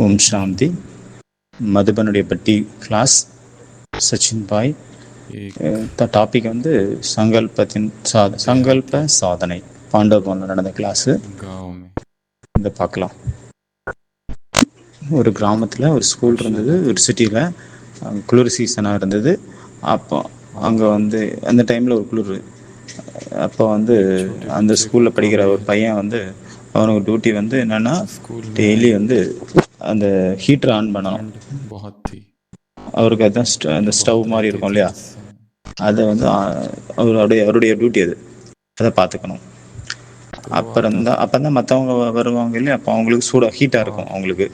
ஓம் சாந்தி. மதுபனுடைய பட்டி கிளாஸ், சச்சின் பாய். டாபிக் வந்து சங்கல்ப சாதனை. பாண்டவபவனில் நடந்த கிளாஸு இந்த பார்க்கலாம். ஒரு கிராமத்தில் ஒரு ஸ்கூல் இருந்தது, ஒரு சிட்டியில். குளிர் சீசனாக இருந்தது. அப்போ அங்கே வந்து அந்த டைமில் ஒரு குளிர். அப்போ வந்து அந்த ஸ்கூலில் படிக்கிற ஒரு பையன் வந்து அவனுக்கு டியூட்டி வந்து என்னென்னா, டெய்லி வந்து அந்த ஹீட்டர் ஆன் பண்ணணும். அவருக்கு அதுதான் அந்த ஸ்டவ் மாதிரி இருக்கும் இல்லையா, அதை வந்து அவருடைய டியூட்டி அதை பார்த்துக்கணும். அப்போ தான் மற்றவங்க வருவாங்க இல்லையா, அப்போ அவங்களுக்கு சூடாக ஹீட்டாக இருக்கும். அவங்களுக்கு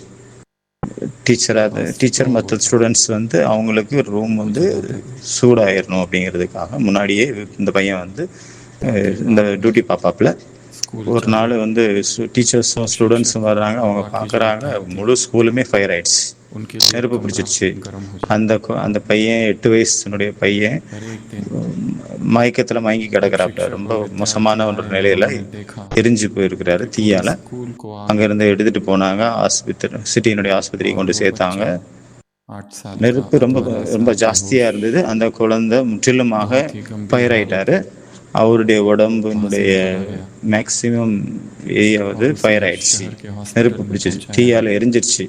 டீச்சர் மற்ற ஸ்டூடெண்ட்ஸ் வந்து அவங்களுக்கு ரூம் வந்து சூடாயிடணும் அப்படிங்கிறதுக்காக முன்னாடியே இந்த பையன் வந்து இந்த டியூட்டி பார்ப்பாப்புல. ஒரு நாள் வந்து டீச்சர்ஸும் ஸ்டூடெண்ட்ஸும் வர்றாங்க. அவங்க பார்க்குறாங்க, முழு ஸ்கூலுமே ஃபயர் ஆயிடுச்சு, நெருப்பு பிடிச்சிருச்சு. அந்த பையன் 8 வயசுனுடைய பையன் மயக்கத்தில் மயங்கி கிடக்கிறாப்புல. ரொம்ப மோசமான ஒரு நிலையில எரிஞ்சு போயிருக்கிறாரு தீயால. அங்கேருந்து எடுத்துட்டு போனாங்க சிட்டியினுடைய ஆஸ்பத்திரியை கொண்டு சேர்த்தாங்க. நெருப்பு ரொம்ப ரொம்ப ஜாஸ்தியாக இருந்தது. அந்த குழந்தை முற்றிலுமாக ஃபயர் ஆயிட்டாரு. அவருடைய உடம்புனுடைய மேக்சிமம் ஏரியாவது ஃபயர் ஆயிடுச்சு, நெருப்பு பிடிச்சிருச்சு, தீயால் எரிஞ்சிருச்சு.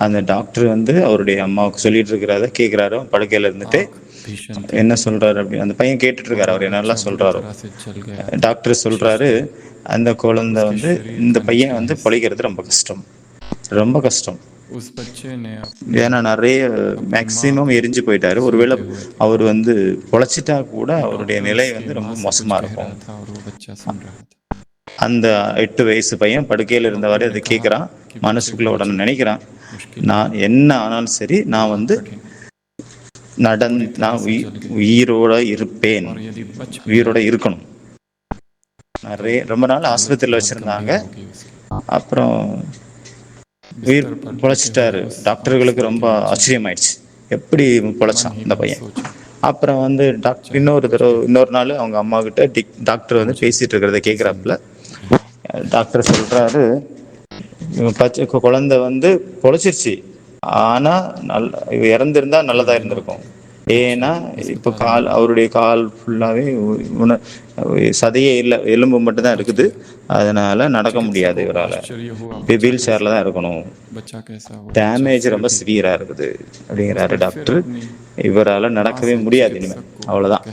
அந்த டாக்டர் வந்து அவருடைய அம்மாவுக்கு சொல்லிட்டு இருக்கிறாத கேட்குறாரோ, படுக்கையில் இருந்துட்டு என்ன சொல்றாரு அப்படி அந்த பையன் கேட்டுட்டு இருக்காரு. அவர் என்னெல்லாம் சொல்றாரோ, டாக்டர் சொல்றாரு, அந்த குழந்தை வந்து இந்த பையன் வந்து பொழைக்கிறது ரொம்ப கஷ்டம், ரொம்ப கஷ்டம். ஏன்னா நிறைய மேக்சிமம் எரிஞ்சு போயிட்டாரு. ஒருவேளை அவர் வந்து பொழைச்சிட்டா கூட அவருடைய நிலை வந்து ரொம்ப மோசமா இருக்கும். அந்த 8 வயசு பையன் படுக்கையில் இருந்தவாறு அதை கேட்குறான். மனசுக்குள்ள உடனே நினைக்கிறான், நான் என்ன ஆனாலும் சரி, நான் வந்து நான் உயிரோட இருப்பேன், உயிரோட இருக்கணும். நிறைய ரொம்ப நாள் ஆஸ்பத்திரியில் வச்சிருந்தாங்க. அப்புறம் உயிர் பொழைச்சிட்டாரு. டாக்டர்களுக்கு ரொம்ப ஆச்சரியமாயிடுச்சு, எப்படி பொழைச்சான் இந்த பையன். அப்புறம் வந்து இன்னொரு நாள் அவங்க அம்மா கிட்ட டாக்டர் வந்து பேசிட்டு இருக்கிறத கேட்குறாப்புல. டாக்டர் சொல்றாரு, குழந்தை வந்து பொழைச்சிருச்சு, ஆனா இறந்திருந்தா நல்லதா இருந்திருக்கும். ஏன்னா இப்போ அவருடைய கால் ஃபுல்லாவே சதையே இல்லை, எலும்பு மட்டும் தான் இருக்குது. அதனால நடக்க முடியாது, இவரால் வீல் சேர்ல தான் இருக்கணும். டேமேஜ் ரொம்ப சிவியரா இருக்குது அப்படிங்கிறாரு டாக்டர். இவரால் நடக்கவே முடியாது இனிமேல், அவ்வளவுதான்.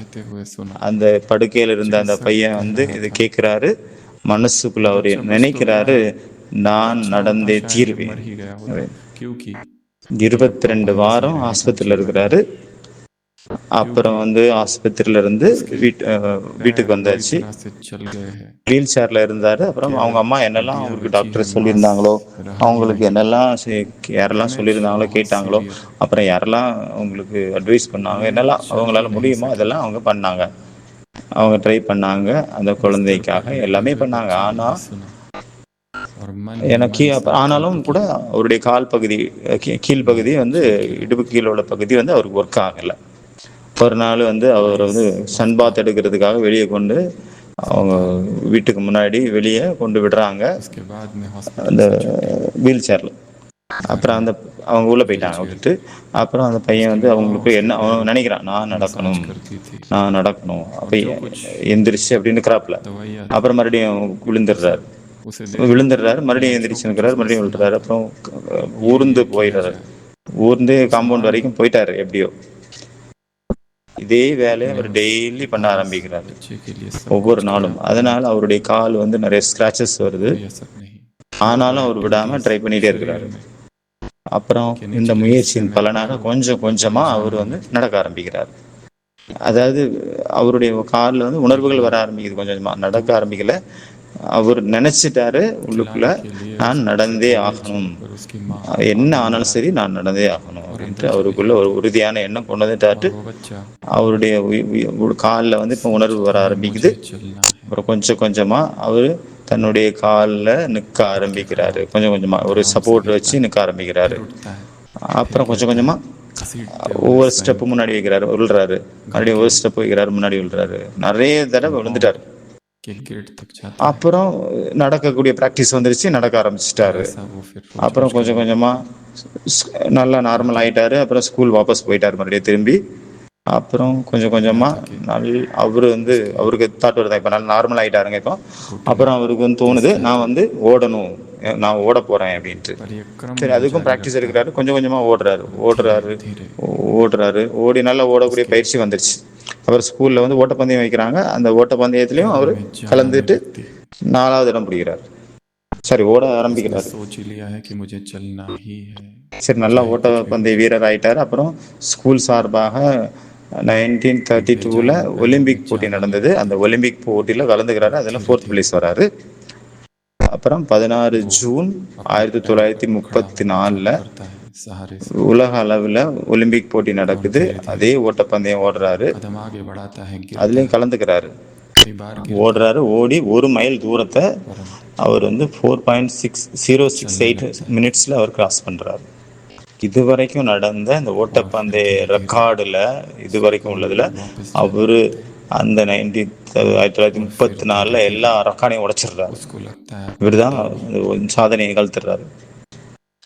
அந்த படுக்கையில் இருந்த அந்த பையன் வந்து இது கேட்கிறாரு. மனசுக்குள்ள அவர் நினைக்கிறாரு, நான் நடந்தே தீர்வேன். 22 வாரம் ஆஸ்பத்திரியில் இருக்கிறாரு. அப்புறம் வந்து ஆஸ்பத்திரியில இருந்து வீட்டுக்கு வந்தாச்சு. வீல் சேர்ல இருந்தாரு. அப்புறம் அவங்க அம்மா என்னெல்லாம் அவங்களுக்கு டாக்டர் சொல்லியிருந்தாங்களோ, அவங்களுக்கு யாரெல்லாம் சொல்லியிருந்தாங்களோ கேட்டாங்களோ, அப்புறம் யாரெல்லாம் அவங்களுக்கு அட்வைஸ் பண்ணாங்க, என்னெல்லாம் அவங்களால முடியுமோ அதெல்லாம் அவங்க பண்ணாங்க. அவங்க ட்ரை பண்ணாங்க, அந்த குழந்தைக்காக எல்லாமே பண்ணாங்க. ஆனாலும் கூட அவருடைய கால் பகுதி, கீழ்பகுதி வந்து இடுப்பு கீழே உள்ள பகுதி வந்து அவருக்கு ஒர்க் ஆகலை. ஒரு நாள் வந்து அவர் வந்து சன்பாத் எடுக்கிறதுக்காக வெளியே கொண்டு அவங்க வீட்டுக்கு முன்னாடி வெளியே கொண்டு விடுறாங்க அந்த வீல் சேர்ல. அப்புறம் அவங்க உள்ள போயிட்டாங்க விட்டுட்டு. அப்புறம் அந்த பையன் வந்து அவங்களுக்கு என்ன அவன் நினைக்கிறான், நான் நடக்கணும் அப்ப எந்திரிச்சு அப்படின்னு இருக்கிறாப்புல. அப்புறம் மறுபடியும் விழுந்துடுறாரு, மறுபடியும் எந்திரிச்சு நிற்கிறாரு, மறுபடியும் விழுறாரு. அப்புறம் ஊர்ந்து காம்பவுண்ட் வரைக்கும் போயிட்டாரு எப்படியோ. இதே வேலையை அவர் டெய்லி பண்ண ஆரம்பிக்கிறாரு, ஒவ்வொரு நாளும். அதனால அவருடைய கால் வந்து நிறைய ஸ்கிராச்சஸ் வருது. ஆனாலும் அவர் விடாம ட்ரை பண்ணிட்டே இருக்கிறாரு. அப்புறம் இந்த முயற்சியின் பலனாக கொஞ்சம் கொஞ்சமா அவர் வந்து நடக்க ஆரம்பிக்கிறார். அதாவது அவருடைய காலில் வந்து உணர்வுகள் வர ஆரம்பிக்குது, கொஞ்சம் கொஞ்சமா. நடக்க ஆரம்பிக்கல, அவர் நினைச்சிட்டாரு உள்ளுக்குள்ள, நான் நடந்தே ஆகணும், என்ன ஆனாலும் சரி நான் நடந்தே ஆகணும் அப்படின்ட்டு அவருக்குள்ள ஒரு உறுதியான எண்ணம் கொண்டு வந்துட்டாரு. அவருடைய காலில் வந்து இப்போ உணர்வு வர ஆரம்பிக்குது. அப்புறம் கொஞ்சம் கொஞ்சமா அவரு தன்னுடைய காலில் நிற்க ஆரம்பிக்கிறாரு. கொஞ்சம் கொஞ்சமா ஒரு சப்போர்ட் வச்சு நிற்க ஆரம்பிக்கிறாரு. அப்புறம் கொஞ்சம் கொஞ்சமா ஒவ்வொரு ஸ்டெப்பு முன்னாடி வைக்கிறாரு, விழுறாரு, மறுபடியும் ஒரு ஸ்டெப் வைக்கிறாரு, முன்னாடி விழுறாரு. நிறைய தடவை விழுந்துட்டாரு. कि गेट तक जाता है। அப்புறம் நடக்கக்கூடிய ப்ராக்டிஸ் வந்துருச்சு, நடக்க और ஆரம்பிச்சிட்டாரு. ऐसा वो फिर रोज அப்புறம் रोज கொஞ்சம் करने लगा। கொஞ்சமாக நல்லா நார்மல் ஆயிட்டாரு. அப்புறம் ஸ்கூல் வாபஸ் போயிட்டார் மறுபடியும் திரும்பி. அப்புறம் கொஞ்சம் यहाँ கொஞ்சமாக तक कि அவர் வந்து उसके அவருக்கு தாட் வருதா, இப்போ நல்லா நார்மல் ஆகிட்டாருங்க இப்போ. रूटीन அப்புறம் அவருக்கு வந்து दस தோணுது, நான் रहते, வந்து ஓடணும், நான் ஓட போகிறேன் அப்படின்ட்டு. पर ये क्रम சரி, वो அதுக்கும் जारी ப்ராக்டிஸ் रखता है எடுக்கிறாரு. கொஞ்சம் கொஞ்சமாக ஓடுறாரு और धीरे ஓடுறாரு धीरे ஓடுறாரு. ஓடி நல்லா ஓடக்கூடிய उसके பயிற்சி வந்துருச்சு. அவர் ஸ்கூலில் வந்து ஓட்டப்பந்தயம் வைக்கிறாங்க. அந்த ஓட்டப்பந்தயத்துலேயும் पैरों அவர் में जान आने கலந்துட்டு लगती है। 4வது இடம் பிடிக்கிறார். சரி, ஓட उसने ஆரம்பிக்கிறாரு. सोच ही लिया है कि मुझे चलना ही है, சரி, நல்லா चाहे कुछ भी हो ஓட்டப்பந்தய जाए। வீரர் ஆயிட்டார். அப்புறம் ஸ்கூல் சார்பாக एक 1932ல் बेजान पैरों में ஒலிம்பிக் போட்டி जान आने நடந்தது. लगती அந்த है ஒலிம்பிக் போட்டியில் கலந்துக்கிறாரு. और அதில் धीरे 4th धीरे பிளேஸ் வராரு. அப்புறம் 16 वो ஜூன் अपने पैरों पर खड़ा महसूस 1934ல் करता है सहारे से, உலக அளவில் ஒலிம்பிக் போட்டி और நடக்குது. धीरे அதே धीरे ஓட்டப்பந்தயம் ஓடுறாரு. कदम आगे बढ़ाता है, गिरता அதுலேயும் है, கலந்துக்கிறாரு. कई बार गिरता है, ஓடுறாரு. ஓடி 1 மைல் தூரத்தை परंतु அவர் வந்து चलने 4.068 लगता है மினிட்ஸில் அவர் கிராஸ் பண்ணுறாரு. இதுவரைக்கும் நடந்த இந்த और फिर ஓட்டப்பந்தய धीरे धीरे ரெக்கார்டில் இதுவரைக்கும் स्कूल உள்ளதில் वापस जाने அவர் लगते हैं। அந்த और फिर धीरे 1934ல் எல்லா धीरे ரெக்கார்டையும் உடைச்சிடுறாரு. उसको लगता है இவர் अपनी தான் बारी है, சாதனையை நிகழ்த்துறாரு.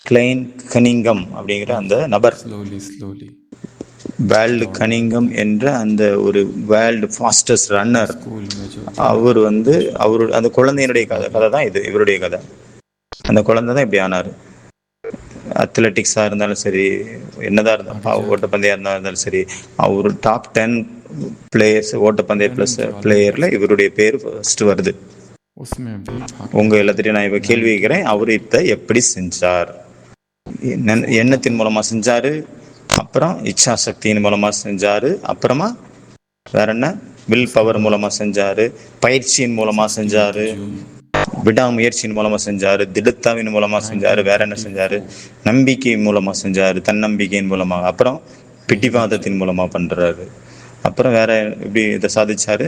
கிளைன் கனிங்கம் அப்படிங்கிற और அந்த நபர், स्लोली स्लोली வேர்ல்டு दौड़ने கனிங்கம் लगता है। என்ற அந்த ஒரு வேர்ல்டு ஃபாஸ்டஸ்ட் और ரன்னர். स्कूल में जो बड़ा அவர் வந்து कॉम्पिटिशन அவர் होता அந்த है குழந்தையினுடைய उसमें கதை भाग கதை लेता தான் है। இது, இவருடைய கதை. அந்த குழந்தை தான் இப்படி ஆனார். அத்லெட்டிக்ஸாக இருந்தாலும் சரி, என்னதான் आगे இருந்தாலும் जाके ஓட்டப்பந்தயம் இருந்தாலும் சரி, அவர் டாப் 10 பிளேயர்ஸ் ஓட்டப்பந்தய रनिंग ப்ளஸ் के பிளேயரில் ओलंपिक्स होते हैं, இவருடைய பேர் ஃபர்ஸ்ட் வருது. उसमें भी भाग உங்கள் लेता है எல்லாத்திட்டையும் நான் இப்போ கேள்வி கேட்குறேன், அவர் 1930। இதை எப்படி செஞ்சார்? वो बताता எண்ணத்தின் है மூலமாக செஞ்சார், அப்புறம் இச்சா சக்தியின் மூலமாக செஞ்சார், அப்புறமா வேற என்ன, வில் उसके பவர் बाद மூலமாக செஞ்சார், பயிற்சியின் மூலமாக 16 செஞ்சார், जून விடாமுயற்சியின் மூலமாக செஞ்சார், திடத்தாவின் மூலமாக செஞ்சார், வேற என்ன செஞ்சார், 1934 நம்பிக்கை மூலமாக செஞ்சார், தன்னம்பிக்கையின் மூலமாக, அப்புறம் पहली பிடிவாதத்தின் जून மூலமாக பண்ணுறாரு. அப்புறம் வேற எப்படி இதை சாதிச்சாரு?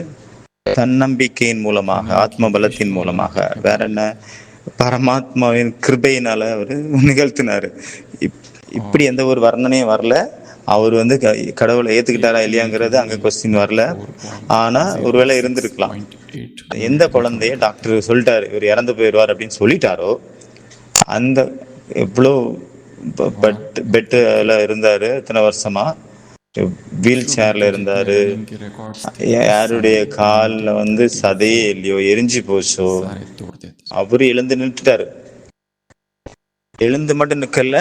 தன்னம்பிக்கையின் மூலமாக, रनिंग की ஆத்ம विश्व பலத்தின் மூலமாக, ओलंपिक में வேற भाग என்ன, लिया பரமாத்மாவின் கிருபையினால அவர் நிகழ்த்தினாரு. இப்படி और எந்த ஒரு வர்ணனையும் வரல. அவர் வந்து கடவுளை ஏத்துக்கிட்டாரா एक मिनट இல்லையாங்கிறது में அங்க ही கொஸ்டின் வரல. ஆனா ஒருவேளை இருந்திருக்கலாம். 4.06.8 எந்த मिनट में குழந்தைய दौड़ देता है। டாக்டர் சொல்லிட்டாரு இவர் இறந்து போயிடுவார் அப்படின்னு சொல்லிட்டாரோ, அந்த எவ்வளோ और अब तक பெட்டில் இருந்தாரு இத்தனை வருஷமா, வீல் विश्व भर சேர்ல के जितने இருந்தாரு, रनिंग के रिकॉर्ड्स थे उस யாருடைய समय காலில் வந்து சதையே 1934 இல்லையோ, எரிஞ்சு போச்சோ, सारे तोड़ देता। அவரு எழுந்து நின்றுட்டாரு. எழுந்து மட்டும் நிக்கல,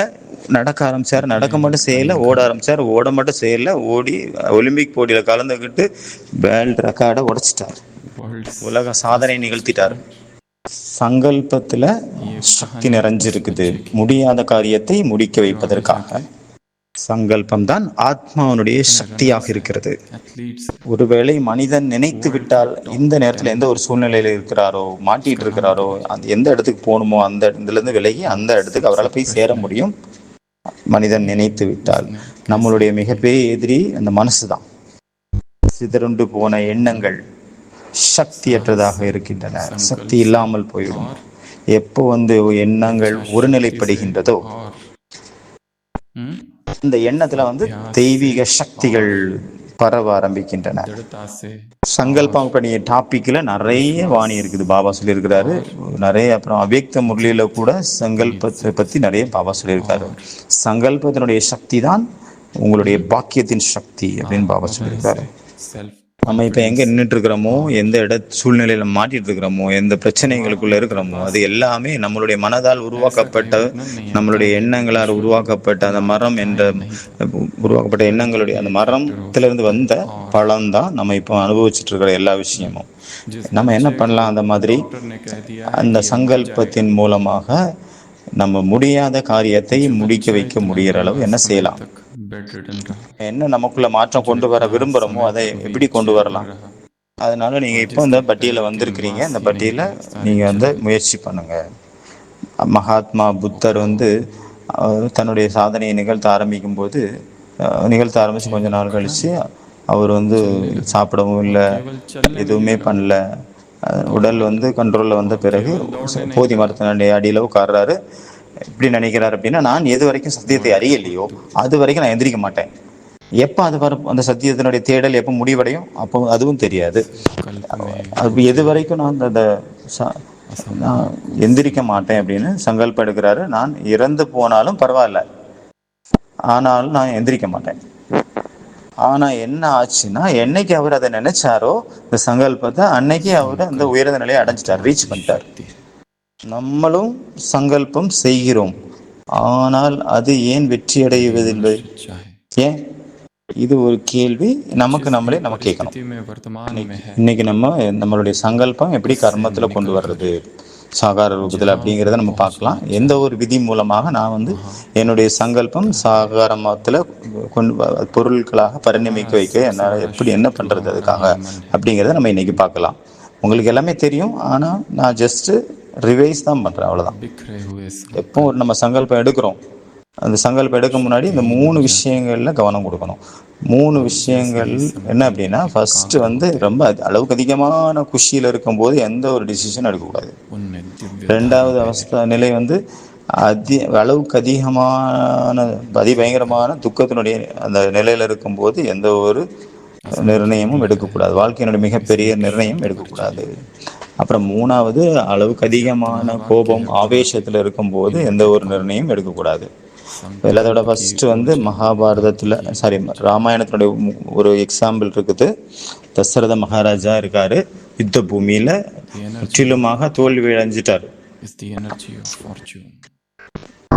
நடக்க ஆரம்பிச்சாரு. अपने நடக்க மட்டும் செய்யல, रनिंग ஓட का ஆரம்பிச்சாரு. ஓட மட்டும் செய்யல, ஓடி ஒலிம்பிக் போட்டியில கலந்துக்கிட்டு வேர்ல்டு ரெக்கார்டை உடைச்சிட்டார். वर्ल्ड உலக சாதனை फास्टेस्ट நிகழ்த்திட்டார். रनर, சங்கல்பத்துல ये சக்தி कहानी उस நிறைஞ்சிருக்குது, बच्चे की முடியாத காரியத்தை முடிக்க जो आगे வைப்பதற்காக. जाके சங்கல்பம் தான் ஆத்மாவனுடைய इतने சக்தியாக रनर्स है, இருக்கிறது. एथलीट्स है, ஒருவேளை மனிதன் நினைத்து वर्ल्ड के விட்டால், இந்த टॉप நேரத்தில் 10 எந்த ஒரு சூழ்நிலையில இருக்கிறாரோ, மாட்டிட்டு उसका नाम இருக்கிறாரோ, के नीचे அந்த எந்த இடத்துக்கு போகணுமோ அந்த இடத்துல இருந்து விலகி और அந்த இடத்துக்கு सबसे அவரால் போய் சேர पहले முடியும். மனிதன் நினைத்து விட்டால். उसने कैसे நம்மளுடைய अपनी மிகப்பெரிய எதிரி அந்த மனசு தான். சிதறுண்டு போன எண்ணங்கள் साहस சக்தியற்றதாக से, இருக்கின்றன, संकल्प சக்தி से இல்லாமல் போயிடும். और எப்போ வந்து எண்ணங்கள் इच्छा शक्ति से ஒருநிலைப்படுகின்றதோ, और இந்த எண்ணத்துல வந்து अभ्यास से தெய்வீக சக்திகள் और பரவ ஆரம்பிக்கின்றன. दृढ़ता से और சங்கல்பம் பண்ணிய டாபிக்ல நிறைய विश्वास வாணி இருக்குது. பாபா சொல்லியிருக்கிறாரு और நிறைய. அப்புறம் அவ்யக்த முரளியில जीत கூட गणित சங்கல்பத்தை से பத்தி நிறைய பாபா சொல்லியிருக்காரு. और சங்கல்பத்தினுடைய சக்தி தான் உங்களுடைய பாக்கியத்தின் சக்தி அப்படின்னு பாபா आत्मबल சொல்லியிருக்காரு. से सेल्फ நம்ம இப்போ எங்கே कॉन्फिडेंस நின்றுட்டு இருக்கிறோமோ, और எந்த சூழ்நிலையில மாட்டிட்டு இருக்கிறோமோ, எந்த பிரச்சனைகளுக்குள்ள परमात्मा की இருக்கிறோமோ, कृपा அது से எல்லாமே நம்மளுடைய மனதால் ऐसा कहीं உருவாக்கப்பட்ட, वर्णन नहीं आता நம்மளுடைய कि எண்ணங்களால் ईश्वर உருவாக்கப்பட்ட அந்த हमारे மரம் என்ற दाएं नहीं था, உருவாக்கப்பட்ட बल्कि எண்ணங்களுடைய அந்த एक फैक्टर हो மரத்திலிருந்து सकता வந்த है। और பழம் தான் நம்ம இப்போ அனுபவிச்சுட்டு இருக்கிற எல்லா விஷயமும். जिस நம்ம என்ன बच्चे को பண்ணலாம்? அந்த மாதிரி डॉक्टर ने कह दिया है அந்த कि ये मर जाएगा, சங்கல்பத்தின் மூலமாக நம்ம முடியாத காரியத்தை जो முடிக்க बच्चा வைக்க इतना முடிகிற அளவு लंबा என்ன समय செய்யலாம்? तक बेड रिडन रहा, என்ன நமக்குள்ள माற்றம் जो கொண்டு வர इतना விரும்புகிறோமோ समय அதை तक எப்படி व्हील கொண்டு चेयर पर வரலாம்? रहा அதனால நீங்கள் और இப்போ இந்த जिसके பட்டியலில் पैर के வந்திருக்கிறீங்க. இந்த मांस ही नहीं பட்டியலை है, सारे நீங்கள் चल வந்து गए முயற்சி பண்ணுங்க. மகாத்மா புத்தர் और வந்து தன்னுடைய சாதனையை நிகழ்த்த ஆரம்பிக்கும் போது, நிகழ்த்த ஆரம்பித்து கொஞ்ச நாள் खड़ा கழித்து नहीं, அவர் வந்து चलने लगा சாப்பிடவும் और இல்லை, केवल चलने में எதுவுமே नहीं रहा, பண்ணல. உடல் दौड़ने வந்து लगा கண்ட்ரோலில் வந்த और பிறகு केवल दौड़ने नहीं போதி लगा, மரத்தினுடைய அடியில் உட்கார்றாரு. இப்படி நினைக்கிறார் அப்படின்னா, நான் எது வரைக்கும் சத்தியத்தை वर्ल्ड அறியலையோ रिकॉर्ड तोड़ அது வரைக்கும் நான் எந்திரிக்க மாட்டேன். எப்போ அது வரும், அந்த சத்தியத்தினுடைய தேடல் எப்போ முடிவடையும், அப்போ அதுவும் தெரியாது. कल्प में அது எது मुझे வரைக்கும் நான் அந்த நான் असंभव को எந்திரிக்க மாட்டேன் संभव அப்படின்னு சங்கல்பம் எடுக்கிறாரு. நான் இறந்து போனாலும் பரவாயில்ல, ஆனாலும் நான் எந்திரிக்க மாட்டேன். ஆனா என்ன ஆச்சுன்னா, என்னைக்கு அவர் அதை நினைச்சாரோ இந்த சங்கல்பத்தை, அன்னைக்கு அவர் அந்த संकल्प உயர்ந்த நிலையை அடைஞ்சிட்டார், बहुत ரீச் பண்ணிட்டார். शक्ति है। நம்மளும் சங்கல்பம் செய்கிறோம், ஆனால் அது ஏன் வெற்றி यदि அடைவதில்லை? मनुष्य चाहे ஏன்? இது ஒரு கேள்வி நமக்கு जिस भी நம்மளே நம்ம கேட்கணும். परिस्थिति में वर्तमान में है இன்னைக்கு நம்மளுடைய சங்கல்பம் எப்படி उससे கர்மத்துல கொண்டு निकल வர்றது कर சாகார ரூபத்தில் जहाँ அப்படிங்கிறத நம்ம पहुँचना பார்க்கலாம். எந்த चाहे ஒரு விதி மூலமாக நான் वहाँ என்னுடைய पहुँच சங்கல்பம் सकता है। சாகாரமத்தில் பொருட்களாக பரிணமிக்க हमारा வைக்க सबसे என்னால் बड़ा எப்படி என்ன शत्रु பண்ணுறது हमारा அதுக்காக ही मन है। அப்படிங்கிறத நம்ம இன்னைக்கு பார்க்கலாம். உங்களுக்கு எல்லாமே தெரியும், ஆனால் நான் ஜஸ்ட்டு ரிவைஸ் தான் பண்ணுறேன், அவ்வளோதான். बिखरे हुए எப்போ ஒரு संकल्प நம்ம சங்கல்பம் எடுக்கிறோம், அந்த சங்கல்பம் எடுக்க முன்னாடி இந்த शक्तिहीन 3 हो जाते விஷயங்களில் கவனம் கொடுக்கணும். 3 और जैसे விஷயங்கள் ही என்ன संकल्प அப்படின்னா, ஃபஸ்ட்டு एकाग्र होते ரொம்ப அளவுக்கு அதிகமான குஷியில் இருக்கும்போது எந்த ஒரு டிசிஷன் எடுக்கக்கூடாது. उनमें दिव्य धारा ரெண்டாவது बहने நிலை அளவுக்கு அதிகமான அதிபயங்கரமான துக்கத்தினுடைய அந்த நிலையில் இருக்கும்போது எந்த ஒரு असंख्य நிர்ணயமும் बीत रहे எடுக்கக்கூடாது, வாழ்க்கையினுடைய மிகப்பெரிய इसलिए நிர்ணயம் क्षण भर எடுக்கக்கூடாது. चलिए। அப்புறம் 3வது அளவுக்கு सत्य அதிகமான महावाक्य கோபம் है बहुत ஆவேசத்தில் இருக்கும்போது எந்த इनके ஒரு पार நிர்ணயம் எடுக்கக்கூடாது. எல்லாத்தோட संकल्प की ஃபர்ஸ்ட் ऊर्जा மகாபாரதத்தில், भक्ति की சாரி, ऊर्जा ராமாயணத்தினுடைய ஒரு எக்ஸாம்பிள் இருக்குது. தசரத மகாராஜா இருக்காரு, யுத்த பூமியில the energy of முற்றிலுமாக தோல்வி அடைஞ்சிட்டார். is the energy of fortune।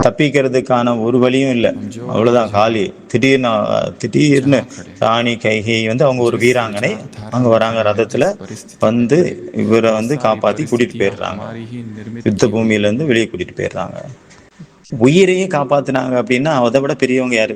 தப்பிக்கிறதுக்கான ஒரு வழியும் இல்லை, हम जो அவ்வளவுதான், आज காலி. திடீர்னு जहाँ खड़े ராணி கைகை அவங்க ஒரு जिस வீராங்கனை विचारधारा அங்க में வராங்க, खड़े ரதத்துல जिस परिस्थिति में खड़े இவரை वो सारी காப்பாத்தி கூட்டிட்டு परिस्थितियाँ போயிடுறாங்க, हमारी ही निर्मित யுத்த की हुई பூமியில இருந்து வெளியே கூட்டிட்டு போயிடுறாங்க. உயிரையே காப்பாத்துனாங்க அப்படின்னா அதை விட பெரியவங்க யாரு?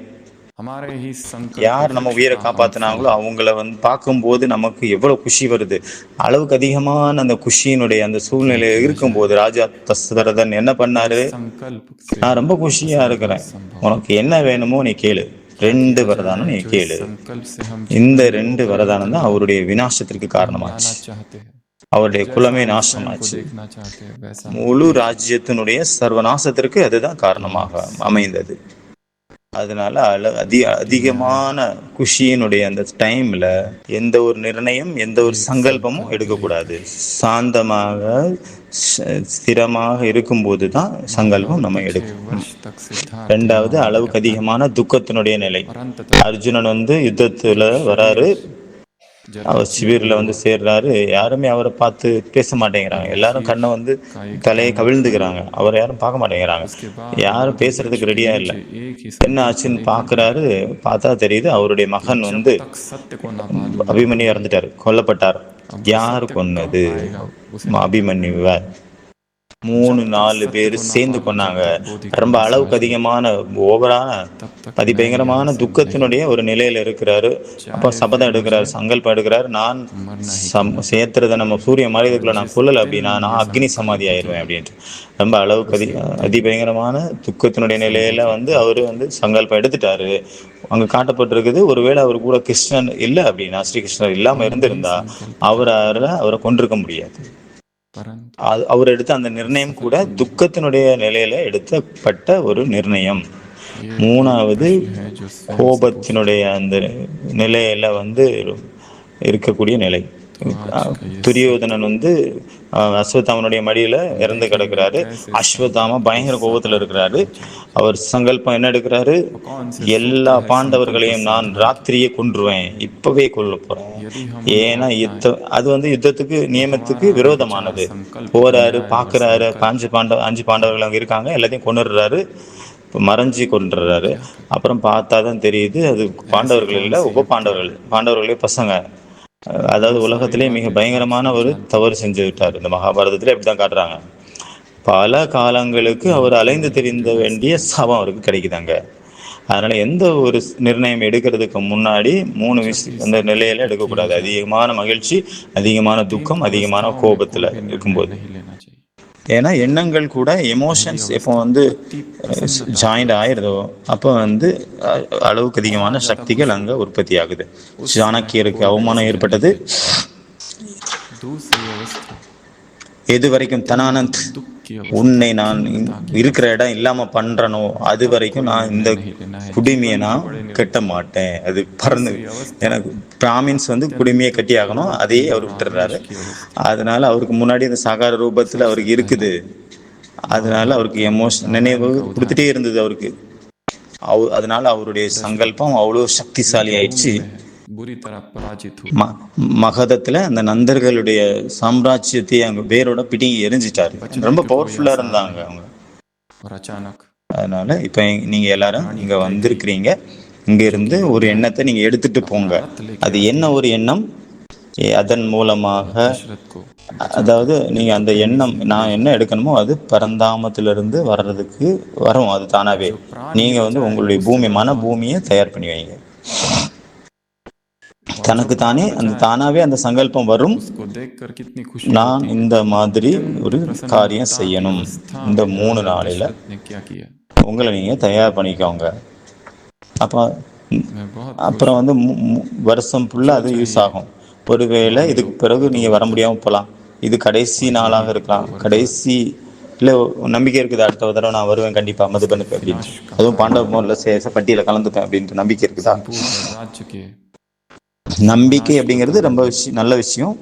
हमारे ही संकल्प யார் நம்ம वृक्ष உயிரை का हम फल காப்பாத்தினாங்களோ है। அவங்கள பார்க்கும்போது நமக்கு எவ்வளவு குஷி வருது. அளவுக்கு அதிகமான அந்த குஷியினுடைய அந்த क्या சூழ்நிலையில किया இருக்கும்போது जाए, ராஜா தசரதன் என்ன मेरे பண்ணாரு? संकल्प से நான் ரொம்ப குஷியா असंभव இருக்கிறேன், संभव। உனக்கு என்ன வேணுமோ நீ கேளு, क्या 2 किया வரதானம் जाए நீ जो इस கேளு. संकल्प से हम இந்த जीवन में 2 वो வரதானம் परिवर्तन தான் लाए அவருடைய விநாசத்திற்கு जो हम காரணமாச்சு. लाना चाहते हैं, அவருடைய जैसा குலமே हम स्वयं को நாசமாச்சு. देखना चाहते हैं वैसा हम முழு देख सकते ராஜ்யத்தினுடைய சர்வநாசத்திற்கு அதுதான் காரணமாக அமைந்தது. அதனால हैं। அதிகமான குஷியினுடைய அந்த டைம்ல எந்த ஒரு நிர்ணயம், எந்த ஒரு एक சங்கல்பமும் संकल्प எடுக்கக்கூடாது. लेकर சாந்தமாக ஸ்திரமாக இருக்கும்போது தான் मानो சங்கல்பம் நம்ம पीछे எடுக்கும். वर्ष तक सिद्धार्थ ரெண்டாவது यहाँ அளவுக்கு भटकता அதிகமான துக்கத்தினுடைய நிலை. और अंततः அர்ஜுனன் யுத்தத்துல जब வராரு, जरा அவர் जीर्ण சிபிர்ல हुआ சேர்றாரு. யாருமே அவரை பார்த்து பேச மாட்டேங்கிறாங்க, और எல்லாரும் கண்ணை का एक தலையை दाना கவிழ்ந்துக்கிறாங்க, அவரை யாரும் பார்க்க மாட்டேங்கிறாங்க, उसके बाद யாரும் बोधि वृक्ष பேசுறதுக்கு के ரெடியா இல்லை. नीचे एक ही என்ன संकल्प ஆச்சுன்னு लेकर பாக்குறாரு, பார்த்தா தெரியுது அவருடைய कि மகன் जब तक सत्य को ना मालूम हो அபிமன்யு இறந்துட்டார், கொல்லப்பட்டார். अब वो யார் सत्य கொன்னது? कब आएगा उसे नहीं पता। அபிமன்யுவ जब 3-4 तक பேர் सत्य को ना சேர்ந்து पालो, கொன்னாங்க. जब तक बोधि को ரொம்ப ना அளவுக்கு समझ लो, அதிகமான ஓவரான तब तक मैं அதிபயங்கரமான यहाँ से துக்கத்தினுடைய नहीं ஒரு நிலையில இருக்கிறாரு. அப்போ चाहे சபதம் फिर எடுக்கிறாரு, मुझे சங்கல்பம் எடுக்கிறாரு, நான் मरना ही क्यों ना சேர்த்துறத நம்ம சூரிய और மறைவுக்குள்ள நான் जिस கொல்லல दिन அப்படின்னா நான் ये அக்னி संकल्प சமாதி ஆயிடுவேன் बदला அப்படின்ட்டு ரொம்ப அளவுக்கு उसी दिन அதிபயங்கரமான துக்கத்தினுடைய நிலையில संभव की அவரு प्राप्ति சங்கல்பம் எடுத்துட்டாரு. அங்க காட்டப்பட்டிருக்குது, ஒருவேளை அவர் கூட கிருஷ்ணன் இல்லை அப்படின்னா, ஸ்ரீகிருஷ்ணர் இல்லாம हम भी இருந்திருந்தா संकल्प करते அவரை கொண்டிருக்க முடியாது. परंतु அவர் எடுத்த அந்த நிர்ணயம் असफल கூட क्यों नहीं? துக்கத்தினுடைய நிலையில எடுத்தப்பட்ட ஒரு நிர்ணயம். ये एक 3வது प्रश्न है जो स्वयं से கோபத்தினுடைய அந்த நிலையில இருக்கக்கூடிய நிலை. तो आज का ये துரியோதனன் அஸ்வத்தாமனுடைய மடியில இறந்து देखेंगे கிடக்கிறாரு. कैसे அஸ்வத்தாம संकल्प को பயங்கர கோபத்துல இருக்கிறாரு. साकार पहुंचाया जाए। அவர் சங்கல்பம் என்ன எடுக்கிறாரு? वो कौन से எல்லா सूत्र है பாண்டவர்களையும் संकल्प நான் साधन के? ராத்திரியே கொன்றுவேன், இப்பவே கொல்ல போறேன். यदि हम उनको ஏன்னா अपनाएं அது யுத்தத்துக்கு तो நியமத்துக்கு हमारा விரோதமானது. विचार संकल्प போறாரு, अन्याय और பாக்குறாரு, संकल्प 5 பாண்டவர்கள் அங்க இருக்காங்க, எல்லாத்தையும் கொன்னுடுறாரு, மறைஞ்சி கொன்றுறாரு. क्या करें? அப்புறம் பார்த்தாதான் தெரியுது அது ऐसी பாண்டவர்கள் कौन இல்ல, सी உப युक्ति பாண்டவர்கள், பாண்டவர்களே பசங்க. அதாவது वो सारी உலகத்திலே மிக बातें பயங்கரமான आप ஒரு सब जानते தவறு செஞ்சு விட்டார். இந்த மகாபாரதத்துல இப்படிதான் காட்டுறாங்க. பல காலங்களுக்கு हैं। அவர் युक्ति அலைந்து नहीं தெரிந்த जो வேண்டிய ऐसे சாபம் அவருக்கு கிடைக்குதாங்க. அதனால எந்த ஒரு நிர்ணயம் எடுக்கிறதுக்கு முன்னாடி 3 जब भी அந்த நிலையில संकल्प किया எடுக்கக்கூடாது. जाए அதிகமான மகிழ்ச்சி, அதிகமான अतीत துக்கம், அதிகமான अवस्थाओं में கோபத்துல कोई भी निर्णय இருக்கும்போது. नहीं लेना चाहिए। ஏன்னா எண்ணங்கள் கூட पहली எமோஷன்ஸ் எப்போ अवस्था अति प्रसन्नता की ஜாயிண்ட் अवस्था ஆயிடுதோ அப்போ அளவுக்கு அதிகமான और ज्यादा சக்திகள் खुशी அங்க உற்பத்தி ஆகுது. उस समय சாணக்கியருக்கு कोई அவமானம் decision ஏற்பட்டது. नहीं लेते। दूसरी अवस्था எது வரைக்கும் தனானந்த் दुख की अवस्था உன்னை நான் खिन्नता की இருக்கிற अवस्था, இடம் இல்லாம பண்றனோ அது तब வரைக்கும் कोई நான் निर्णय இந்த नहीं लेना है, குடிமையை जीवन के நான் बड़े கட்ட निर्णय। மாட்டேன். அது பறந்து तीसरी अवस्था எனக்கு பிராமின்ஸ் வந்து குடிமையை अत्यंत கட்டி ஆகணும், அதையே क्रोध அவர் और விட்டுறாரு. आवेश की अवस्था। அதனால அவருக்கு முன்னாடி இந்த சாகார ரூபத்தில் सबसे அவருக்கு இருக்குது. पहला அதனால महाभारत அவருக்கு काल में நினைவு रामायण का கொடுத்துட்டே उदाहरण, இருந்தது அவருக்கு. அதனால அவருடைய दशरथ சங்கல்பம் அவ்வளோ சக்திசாலி युद्ध भूमि ஆயிடுச்சு. में बुरी तरह पराजित हुए மகதத்துல அந்த நந்தர்களுடைய சாம்ராஜ்யத்தை அங்க வேரோட பிடுங்கி எரிஞ்சிட்டாரு. बचने ரொம்ப के कोई பவர்ஃபுல்லா आसार இருந்தாங்க नहीं, அவங்க. और अचानक அதனால இப்ப நீங்க எல்லாரும் रानी இங்க कैकेयी, வந்திருக்கிறீங்க. இங்க जो இருந்து कि ஒரு योद्धा है, எண்ணத்தை நீங்க எடுத்துட்டு अपना போங்க. रथ लेके அது आती என்ன है ஒரு எண்ணம்? அதன் மூலமாக, और दशरथ को बचाकर அதாவது நீங்க युद्ध அந்த भूमि எண்ணம் से ले நான் என்ன जाती எடுக்கணுமோ அது பரந்தாமத்திலிருந்து வர்றதுக்கு வரும், அது है। தானாவே. जो प्राण ही நீங்க வந்து बचाए உங்களுடைய उससे பூமி बड़ा மன कौन है, பூமியை தயார் பண்ணி வைங்க. और जो தனக்கு தானே प्राण அந்த बचाए தானாவே அந்த சங்கல்பம் வரும். उसको देखकर कितनी खुशी நான் होती है। இந்த மாதிரி अत्यंत ஒரு காரியம் प्रसन्नता की செய்யணும். अवस्था இந்த में 3 राजा நாளையில दशरथ ने क्या किया, உங்களை நீங்க தயார் பண்ணிக்கோங்க. அப்போ मैं बहुत खुश அப்புறம் हूँ। வந்து வருஷம் ஃபுல்லா जो அது யூஸ் चाहिए ஆகும். ஒருவேளை हम இதுக்கு लोग பிறகு நீங்க வர बदौलत முடியாம போகலாம். இது கடைசி நாளாக वज्रहीन இருக்கலாம். को वरदान, கடைசி இல்ல நம்பிக்கை இருக்குது, அடுத்த தடவை நான் வருவேன் கண்டிப்பா इसके மதுபனுக்கு அப்படின்ட்டு. विनाश का அதுவும் कारण பாண்டவ போர்ல பட்டியல கலந்துப்பேன் அப்படின்ட்டு நம்பிக்கை இருக்குதா? संपूर्ण राज्य के நம்பிக்கை सर्वनाश का அப்படிங்கிறது कारण ரொம்ப है। நல்ல விஷயம்.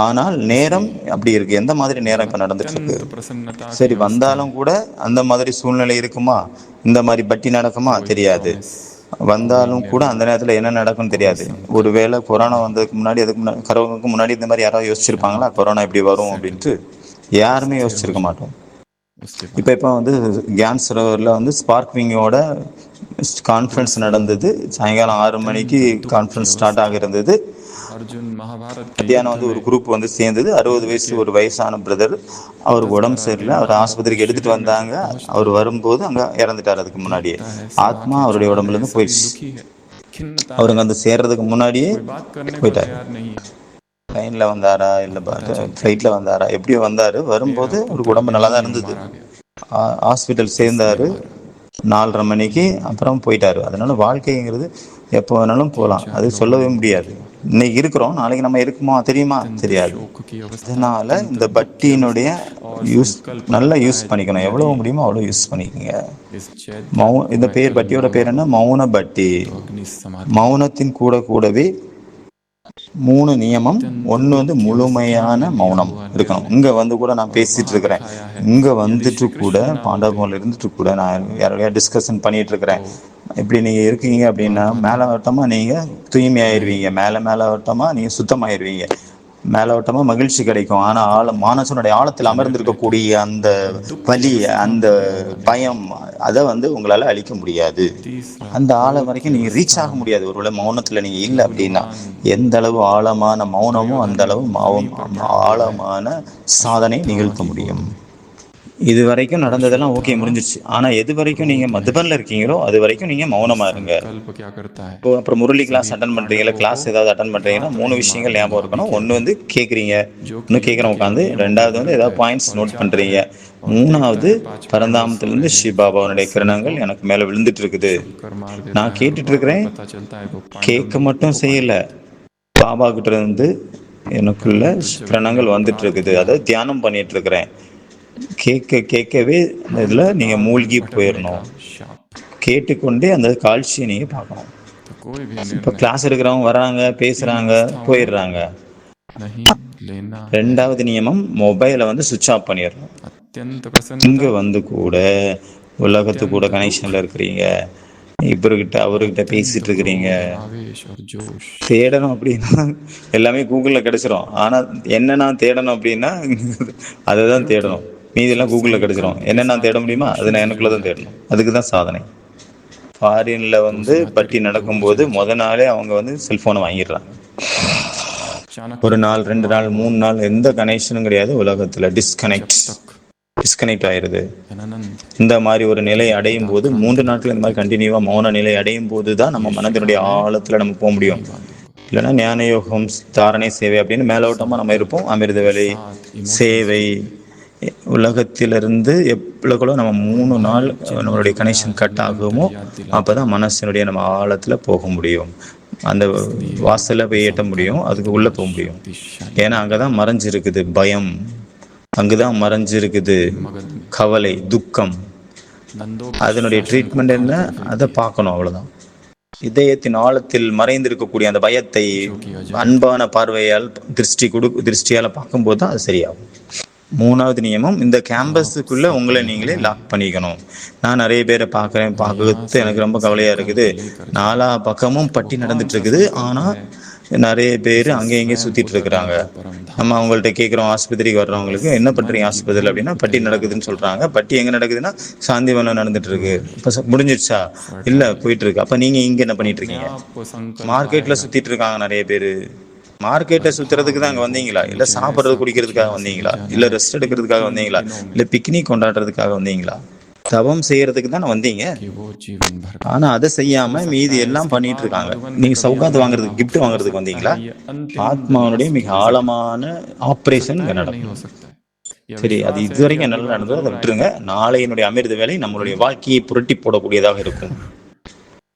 ஆனால் நேரம் इसलिए அப்படி இருக்கு. எந்த மாதிரி நேரம் जब இப்ப நடந்துட்டு இருக்கு? अत्यंत प्रसन्नता की சரி, अवस्था வந்தாலும் में கூட அந்த மாதிரி சூழ்நிலை இருக்குமா? இந்த மாதிரி பட்டி நடக்குமா? कोई தெரியாது. प्रॉमिस, कोई வந்தாலும் கூட அந்த निर्णय, நேரத்துல என்ன நடக்கும்னு कोई தெரியாது. संकल्प ஒருவேளை கொரோனா नहीं, வந்ததுக்கு முன்னாடி, அதுக்கு முன்னாடி, கரோனாவுக்கு முன்னாடி இந்த மாதிரி யாராவது யோசிச்சிருப்பாங்களா शांत, கொரோனா இப்படி வரும் सेटल, அப்படின்ட்டு? யாருமே स्थिर हो யோசிச்சிருக்க जाओ। மாட்டோம். उसके இப்போ बाद இப்போ வந்து கேன் சரோவரில் வந்து ஸ்பார்க்விங்கோட கான்ஃபரன்ஸ் दूसरी நடந்தது. சாயங்காலம் 6 மணிக்கு अत्यंत दुख की கான்ஃபரன்ஸ் ஸ்டார்ட் अवस्था, ஆகிருந்தது. अर्जुन महाभारत के மத்தியானம் युद्ध வந்து ஒரு में குரூப் வந்து சேர்ந்தது. 60 युद्ध வயசு के ஒரு வயசான பிரதர். அவருக்கு உடம்பு 10-12 சரியில்லை. दिन அவர் बाद ஆஸ்பத்திரிக்கு எடுத்துட்டு शहर में जब வந்தாங்க. पहुंचता அவர் है, வரும்போது அங்க இறந்துட்டார். அதுக்கு முன்னாடியே देखता है सब ஆத்மா आंखें அவருடைய चुरा உடம்புல रहे, இருந்து सभी போயிடுச்சு. दुखी है, खिन्नता அவர் है, அங்க வந்து சேர்றதுக்கு முன்னாடியே कोई बात करने को போயிட்டார். तैयार नहीं है। ட்ரெயின்ல வந்தாரா இல்ல अब पता चलता है ஃப்ளைட்ல வந்தாரா, எப்படியோ வந்தாரு. मेरा வரும்போது அவருக்கு पुत्र உடம்பு நல்லா தான் अभिमन्यु இருந்தது. मारा गया, ஹாஸ்பிட்டல் किसने சேர்ந்தாரு मारा, 4:30 மணிக்கு. அப்புறம் போயிட்டாரு. அதனால வாழ்க்கைங்கிறது எப்போ வேணாலும் போகலாம், 3-4 அது लोगों சொல்லவே ने முடியாது. उनकी मारा। இன்னைக்கு இருக்கிறோம், நாளைக்கு நம்ம இருக்குமா தெரியுமா? अत्यंत தெரியாது. शोक की अवस्था, அதனால अत्यंत இந்த दुख की பக்தியினுடைய अवस्था, और யூஸ் संकल्प நல்லா करता யூஸ் है பண்ணிக்கணும். यदि எவ்வளவு முடியுமோ அவ்வளோ யூஸ் பண்ணிக்கோங்க. इस चैत्याग को இந்த मैं பேர் कल பட்டியோட न பேர் என்ன? मारूं மௌன பட்டி. तो अग्नि समाधि है। மௌனத்தின் கூட கூடவே 3 நியமம். अत्यंत ஒன்று दुख வந்து की अवस्था முழுமையான में लिया மௌனம் हुआ இருக்கணும். निर्णय, இங்க வந்து கூட நான் और பேசிட்டு वहां இருக்கிறேன். दिखाया है இங்க यदि வந்துட்டு श्री கூட कृष्ण ना होते பாண்டவர்கள் இருந்துட்டு கூட நான் யாரோடய டிஸ்கஷன் பண்ணிட்டு तो இருக்கிறேன். இப்படி நீங்க இருக்கீங்க அப்படின்னா द्वारका में மேலோட்டமா நீங்க मैं தூய்மையாயிருவீங்க, மேலோட்டமா நீங்க சுத்தமாயிருவீங்க, மேலோட்டமா மகிழ்ச்சி கிடைக்கும். ஆனா மானசனுடைய ஆழத்தில் समीप बैठे அமர்ந்திருக்கக்கூடிய அந்த और दुख की வலி, अवस्था அந்த में लिया हुआ निर्णय। பயம், அதை வந்து உங்களால அழிக்க முடியாது. तीसरा அந்த ஆழம் क्रोध की வரைக்கும் நீங்க ரீச் अवस्था ஆக में முடியாது ஒருவேளை மௌனத்துல நீங்க இல்லை அப்படின்னா. लहूलुहान எந்த அளவு ஆழமான மௌனமோ அந்த दुर्योधन அளவு भूमि पर पड़ा हुआ है, ஆழமான சாதனை अश्वत्थामा நிகழ்த்த की गोद முடியும். में, இது வரைக்கும் और நடந்ததெல்லாம் ஓகே, अश्वत्थामा முடிஞ்சிருச்சு. ஆனா எது வரைக்கும் நீங்க क्रोध में மதுபன்ல இருக்கீங்களோ அது வரைக்கும் நீங்க और மௌனமா இருங்க. संकल्प क्या करता है, இப்போ அப்புறம் முரளி கிளாஸ் सभी அட்டன் பண்றீங்களா, पांडवों को கிளாஸ் ஏதாவது अட்டன் பண்றீங்கன்னா घात 3 नहीं விஷயங்கள் मार ஞாபகம் दूंगा अभी இருக்கணும். के ஒன்று अभी, வந்து கேட்குறீங்க, जो இன்னும் कि युद्ध கேட்குறோம் के உட்காந்து. नियमों के 2வது வந்து विरुद्ध ஏதாவது है, பாயிண்ட்ஸ் और நோட் जाता பண்றீங்க. है और देखता 3வது है 5 पांडव सो பரந்தாமத்திலிருந்து रहे हैं और சிவபாபாவுடைய सभी கிரணங்கள் को எனக்கு மேல விழுந்துட்டு இருக்குது. शंकर मार देता நான் है, और கேட்டுட்டு बाद में இருக்கிறேன். पता चलता है वो पांडव கேட்க नहीं थे, மட்டும் वो செய்யல, पांडव थे। பாபா கிட்ட இருந்து எனக்குள்ள परंतु जब मैंने கிரணங்கள் வந்துட்டு अपराध இருக்குது. किया அதாவது தியானம் பண்ணிட்டு இருக்கிறேன். கேட்கவே அந்த இதுல अनंत நீங்க काल तक மூழ்கி भटकने का போயிடணும். शाप, கேட்டுக்கொண்டே அந்த காட்சியை நீங்க பார்க்கணும். तो कोई भी இப்போ निर्णय கிளாஸ் எடுக்கிறவங்க வர்றாங்க, इन பேசுறாங்க, अवस्थाओं में போயிடுறாங்க. नहीं लेना है। 2வது நியமம், மொபைலை வந்து சுவிட்ச் ஆஃப் பண்ணிடணும். अत्यंत இங்க प्रसन्नता, வந்து கூட உலகத்து கூட अत्यंत दुख, கனெக்ஷன்ல இருக்கிறீங்க. இவர்கிட்ட और அவர்கிட்ட अत्यंत பேசிட்டு இருக்கிறீங்க. क्रोध और आवेश और जोश। தேடணும் அப்படின்னா எல்லாமே கூகுளில் கிடைச்சிரும். ஆனா என்னென்ன தேடணும் அப்படின்னா அதை தான் क्योंकि தேடணும். மீதெல்லாம் जब கூகுளில் கிடைச்சிரும். संकल्प के என்னென்ன साथ தேட முடியுமா அதை நான் इमोशंस जुड़ எனக்குள்ள தான் जाते தேடணும். हैं அதுக்கு தான் சாதனை. ஃபாரின்ல तो வந்து उसमें பட்டி अतिरिक्त நடக்கும்போது ऊर्जा நாளே அவங்க வந்து செல்போனை வாங்கிடுறாங்க. ஒரு चाणक्य நாள், 2 நாள், महामौन, 3 நாள் எந்த கனெக்ஷனும் கிடையாது. உலகத்துல जब तक டிஸ்கனெக்ட் ஆயிருது. अनंत இந்த மாதிரி ஒரு நிலை அடையும் सदा போது, क्रांति 3 नहीं நாட்கள் இந்த करती மாதிரி थी, கண்டினியூவா மௌன நிலை அடையும் போது தான் நம்ம ये शिखा மனதினுடைய मैं ஆழத்துல நம்ம போக முடியும். नहीं बांधूंगा। இல்லைன்னா ஞான யோகம், தாரணை சேவை அப்படின்னு மேலோட்டமா நம்ம இருப்போம். संकल्प அமிர்த के வேலை, साथ इमोशंस சேவை, जुड़ गए, உலகத்திலிருந்து எவ்வளோ நம்ம और 3 நாள் माया चिन्ह நம்மளுடைய जुड़ गया கனெக்ஷன் जो கட் निरंतर ஆகுமோ याद दिलाता அப்பதான் है। மனசினுடைய நம்ம ஆழத்துல போக முடியும். அந்த इसलिए வாசலை போய் ஏற்ற முடியும், संकल्प அதுக்கு इतना உள்ள போக முடியும். शक्तिशाली ஏன்னா है। அங்கதான் மறைஞ்சிருக்குது பயம். அங்குதான் மறைஞ்சிருக்குது मगध में கவலை, துக்கம். नंदों के அதனுடைய शासन को ட்ரீட்மெண்ட் என்ன, खाकर फेंक அதை दिया, பார்க்கணும், அவ்வளவுதான். இதயத்தின் ஆழத்தில் மறைந்திருக்கக்கூடிய அந்த பயத்தை जो कि अजय அன்பான பார்வையால் திருஷ்டியால பார்க்கும்போது தான் அது சரியாகும். 3வது நியமம், இந்த जो आप கேம்பஸுக்குள்ள உங்களை सक्रिय हो நீங்களே रहे லாக் हैं பண்ணிக்கணும். நான் நிறைய பேரை பார்க்கறேன், और यहाँ பார்க்கறது से எனக்கு ரொம்ப கவலையா இருக்குது. संकल्प लेकर चलें। நாலா பக்கமும் वो பட்டி कौन நடந்துட்டு सा இருக்குது. संकल्प ஆனா है நிறைய பேர் जिसे அங்கே இங்கே स्वयं சுத்திட்டு उतरने இருக்கிறாங்க. को परम धाम நம்ம कहते அவங்கள்ட்ட हैं। கேட்குறோம், ஆஸ்பத்திரிக்கு वो வர்றவங்களுக்கு बस என்ன मन பண்றீங்க की ஆஸ்பத்திரியில் भूल அப்படின்னா, को பட்டி तैयार நடக்குதுன்னு रखता है। சொல்றாங்க. பட்டி எங்க நடக்குதுன்னா சாந்திவனம் நடந்துட்டு இருக்கு. दूर இப்ப முடிஞ்சிருச்சா? இல்ல, फर्टाइल போயிட்டு இருக்கு. அப்ப நீங்க இங்க என்ன பண்ணிட்டு अपने இருக்கீங்க? आप को संकल्प மார்க்கெட்ல आएगा சுத்திட்டு இருக்காங்க நிறைய பேரு. மார்க்கெட்டை बस भाव சுத்துறதுக்கு தான் में அங்க हो வந்தீங்களா? कि இல்ல मुझे சாப்பிட்றது ऐसा कुछ குடிக்கிறதுக்காக यहाँ से ले வந்தீங்களா? जाना இல்ல है ரெஸ்ட் इन எடுக்கிறதுக்காக 3 வந்தீங்களா? दिनों में இல்ல பிக்னிக் கொண்டாடுறதுக்காக வந்தீங்களா? தவம் செய்யறதுக்கு தானே வந்தீங்க. कि वो जीवन भर का ஆனா அதை हो செய்யாம மீதி सकता है। எல்லாம் इसके பண்ணிட்டு बाद இருக்காங்க. मधुबन के நீங்க कभी சௌகாத்து आना ना வாங்குறதுக்கு, हो, கிஃப்ட் हो வாங்குறதுக்கு सकता வந்தீங்களா? है ये अंतिम द ஆத்மாவுடைய लास्ट மிக विजिट है, ஆழமான हो ஆபரேஷன் सकता है இங்க या नहीं हो நடக்கும். सकता है। यह சரி, அது विश्वास है कि இதுவரைக்கும் अगली நல்லா बार நடந்தது, அதை जरूर விட்டுருங்க. आएंगे। நாளையினுடைய அமிர்த வேலை நம்மளுடைய வாழ்க்கையை புரட்டி போடக்கூடியதாக இருக்கும்.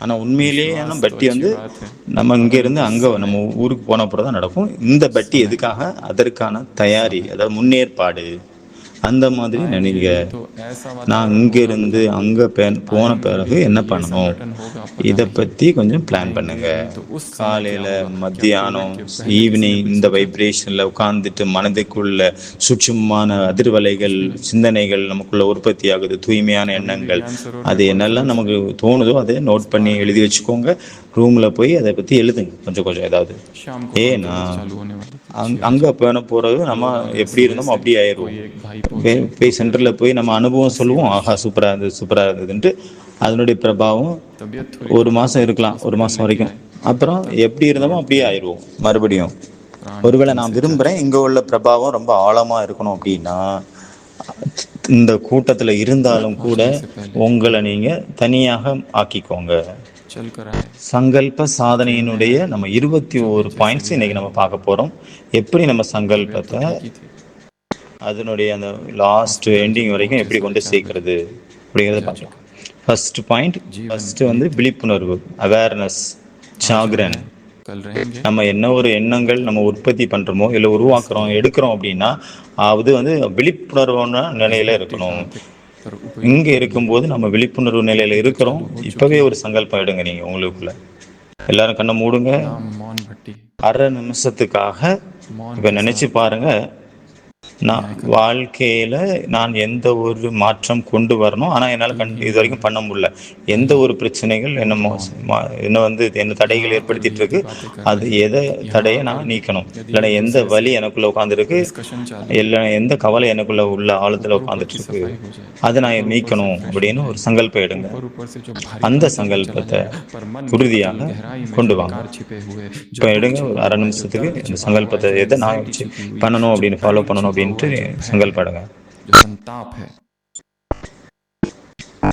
ஆனா உண்மையிலேயே विश्वास तो பட்டி अच्छी बात है, நம்ம இங்க இருந்து परंतु அங்க நம்ம समय ஊருக்கு போன அப்புறம் தான் நடக்கும். இந்த பட்டி समय எதுக்காக? அதற்கான தயாரி, समय அதாவது முன்னேற்பாடு. அந்த மாதிரி आएंगे நினைங்க. तो ऐसा நான் वातावरण இங்க होगा இருந்து प्रधान, அங்க போன आएंगे भी பிறகு तो என்ன ये பண்ணணும், संगठन होगा पता இதை नहीं, பத்தி கொஞ்சம் பிளான் आएंगे பண்ணுங்க. भी तो उस समय क्या காலையில होगा। क्या कोविड மத்தியானம் के पहले किसी ने ஈவினிங் कोई இந்த सोचा था? வைப்ரேஷன்ல உட்கார்ந்துட்டு மனதுக்குள்ள சுட்சுமான அதிர்வலைகள், कुछ भी नहीं। சிந்தனைகள் நமக்குள்ள உற்பத்தி ஆகுது, தூய்மையான अभी भी எண்ணங்கள். ज्ञान सरोवर அது में என்னெல்லாம் कॉन्फ्रेंस நமக்கு தோணுதோ அதை इस நோட் பண்ணி बार எழுதி வச்சுக்கோங்க. ரூம்ல போய் அதை பத்தி எழுதுங்க கொஞ்சம் கொஞ்சம் ஏதாவது. शाम को ஏன்னா कॉन्फ्रेंस चालू होने वाली थी 6 அங்க बजे। போறது நம்ம लोग आ गए எப்படி सुबह இருந்தோமோ से, அப்படி ஆயிடுவோம். कोई एक भाई पहुंचे तो போய் फिर சென்டர்ல போய் நம்ம அனுபவம் हंसी சொல்லுவோம், ஆஹா उड़ाई, சூப்பரா இருந்தது சூப்பரா இருந்ததுன்ட்டு. அதனுடைய பிரபாவம் तबीयत थोड़ी ஒரு खराब மாசம் हुई, இருக்கலாம், ஒரு हॉस्पिटल மாசம் लेके வரைக்கும். आए, அப்புறம் तब எப்படி இருந்தோமோ लौट அப்படியே के ஆயிடுவோம் மறுபடியும். प्राण ஒருவேளை तन நான் से जाने விரும்புறேன் இங்க உள்ள பிரபாவம் ரொம்ப ஆழமா இருக்கணும் அப்படின்னா, இந்த கூட்டத்துல घर இருந்தாலும் கூட पहुंचने से पहले உங்களை நீங்க தனியாக ஆக்கிக்கோங்க. चल कर आए। சங்கல்ப ट्रेन में சாதனையினுடைய आए, நம்ம जो भी 21 जैसे பாயிண்ட்ஸ் भी இன்னைக்கு आए நம்ம हो, பார்க்க போறோம். எப்படி நம்ம तबीयत तो சங்கல்பத்தை ठीक ही थी। அதனுடைய அந்த லாஸ்ட் हॉस्पिटल எண்டிங் जब வரைக்கும் पहुंचे எப்படி கொண்டு 4:30 சேர்க்கிறது அப்படிங்கிறத बजा பார்க்கலாம். चुका। ஃபர்ஸ்ட் பாயிண்ட், जीवन ஃபர்ஸ்ட் यही था, விழிப்புணர்வு, அவேர்னஸ், आज हम ஜாகரன். हैं कल रहेंगे நம்ம என்ன ஒரு எண்ணங்கள் पता நம்ம नहीं। உற்பத்தி பண்றோமோ இல்லை உருவாக்குறோம் इसलिए எடுக்கிறோம் அப்படின்னா, அது விழிப்புணர்வான इस நிலையில भक्ति இருக்கணும். तांत्रिक पर இங்க उपयोग के लिए இருக்கும்போது நம்ம விழிப்புணர்வு நிலையில भक्ति तो இருக்கிறோம். चालू हो இப்பவே चुकी है। ஒரு சங்கல்பம் எடுங்க நீங்க உங்களுக்குள்ள. எல்லாரும் கண்ணை மூடுங்க. नाम मौन भट्टी, அரை நிமிஷத்துக்காக मौन இப்ப के நினைச்சு साथ பாருங்க, நான் न्याय करो। வாழ்க்கையில நான் எந்த ஒரு மாற்றம் கொண்டு வரணும், ஆனா என்னால 3 ही இது नियम வரைக்கும் है। பண்ண முடியல. எந்த पहला, ஒரு பிரச்சனைகள் என்ன पूर्ण मौन। என்ன தடைகள் यहाँ आकर भी ஏற்படுத்திட்டு यदि இருக்கு, बातें कर அது रहे हैं, எதை यहाँ தடையை आकर நான் भी நீக்கணும். यदि இல்லைன்னா एक எந்த दूसरे வலி से எனக்குள்ள உட்காந்துருக்கு, डिस्कशन चालू है, இல்லை எந்த கவலை எனக்குள்ள உள்ள ஆழத்துல ऊपर ऊपर की உட்காந்துட்டு இருக்கு, सफाई हो जाए, அதை நான் ऊपर ऊपर से நீக்கணும் फ्रेश हो அப்படின்னு ஒரு जाएगी, சங்கல்பம் எடுங்க. ऊपर ऊपर से जो அந்த भारीपन था वो चला சங்கல்பத்தை जाएगा, पर मन के உறுதியாக अतल गहराई में கொண்டு जो வாங்க. विकार छिपे हुए, जो இப்போ दुख எடுங்க, ஒரு छिपा அரை हुआ है, जो நிமிஷத்துக்கு दर्द இந்த छिपा हुआ है, சங்கல்பத்தை जो எதை நான் एंग्जाइटी छिपी हुई, பண்ணணும் जो அப்படின்னு ஃபாலோ पैनिक பண்ணணும் छिपा हुआ அப்படின்ட்டு है, जो भय है, சங்கல்படுங்க. जो संताप है,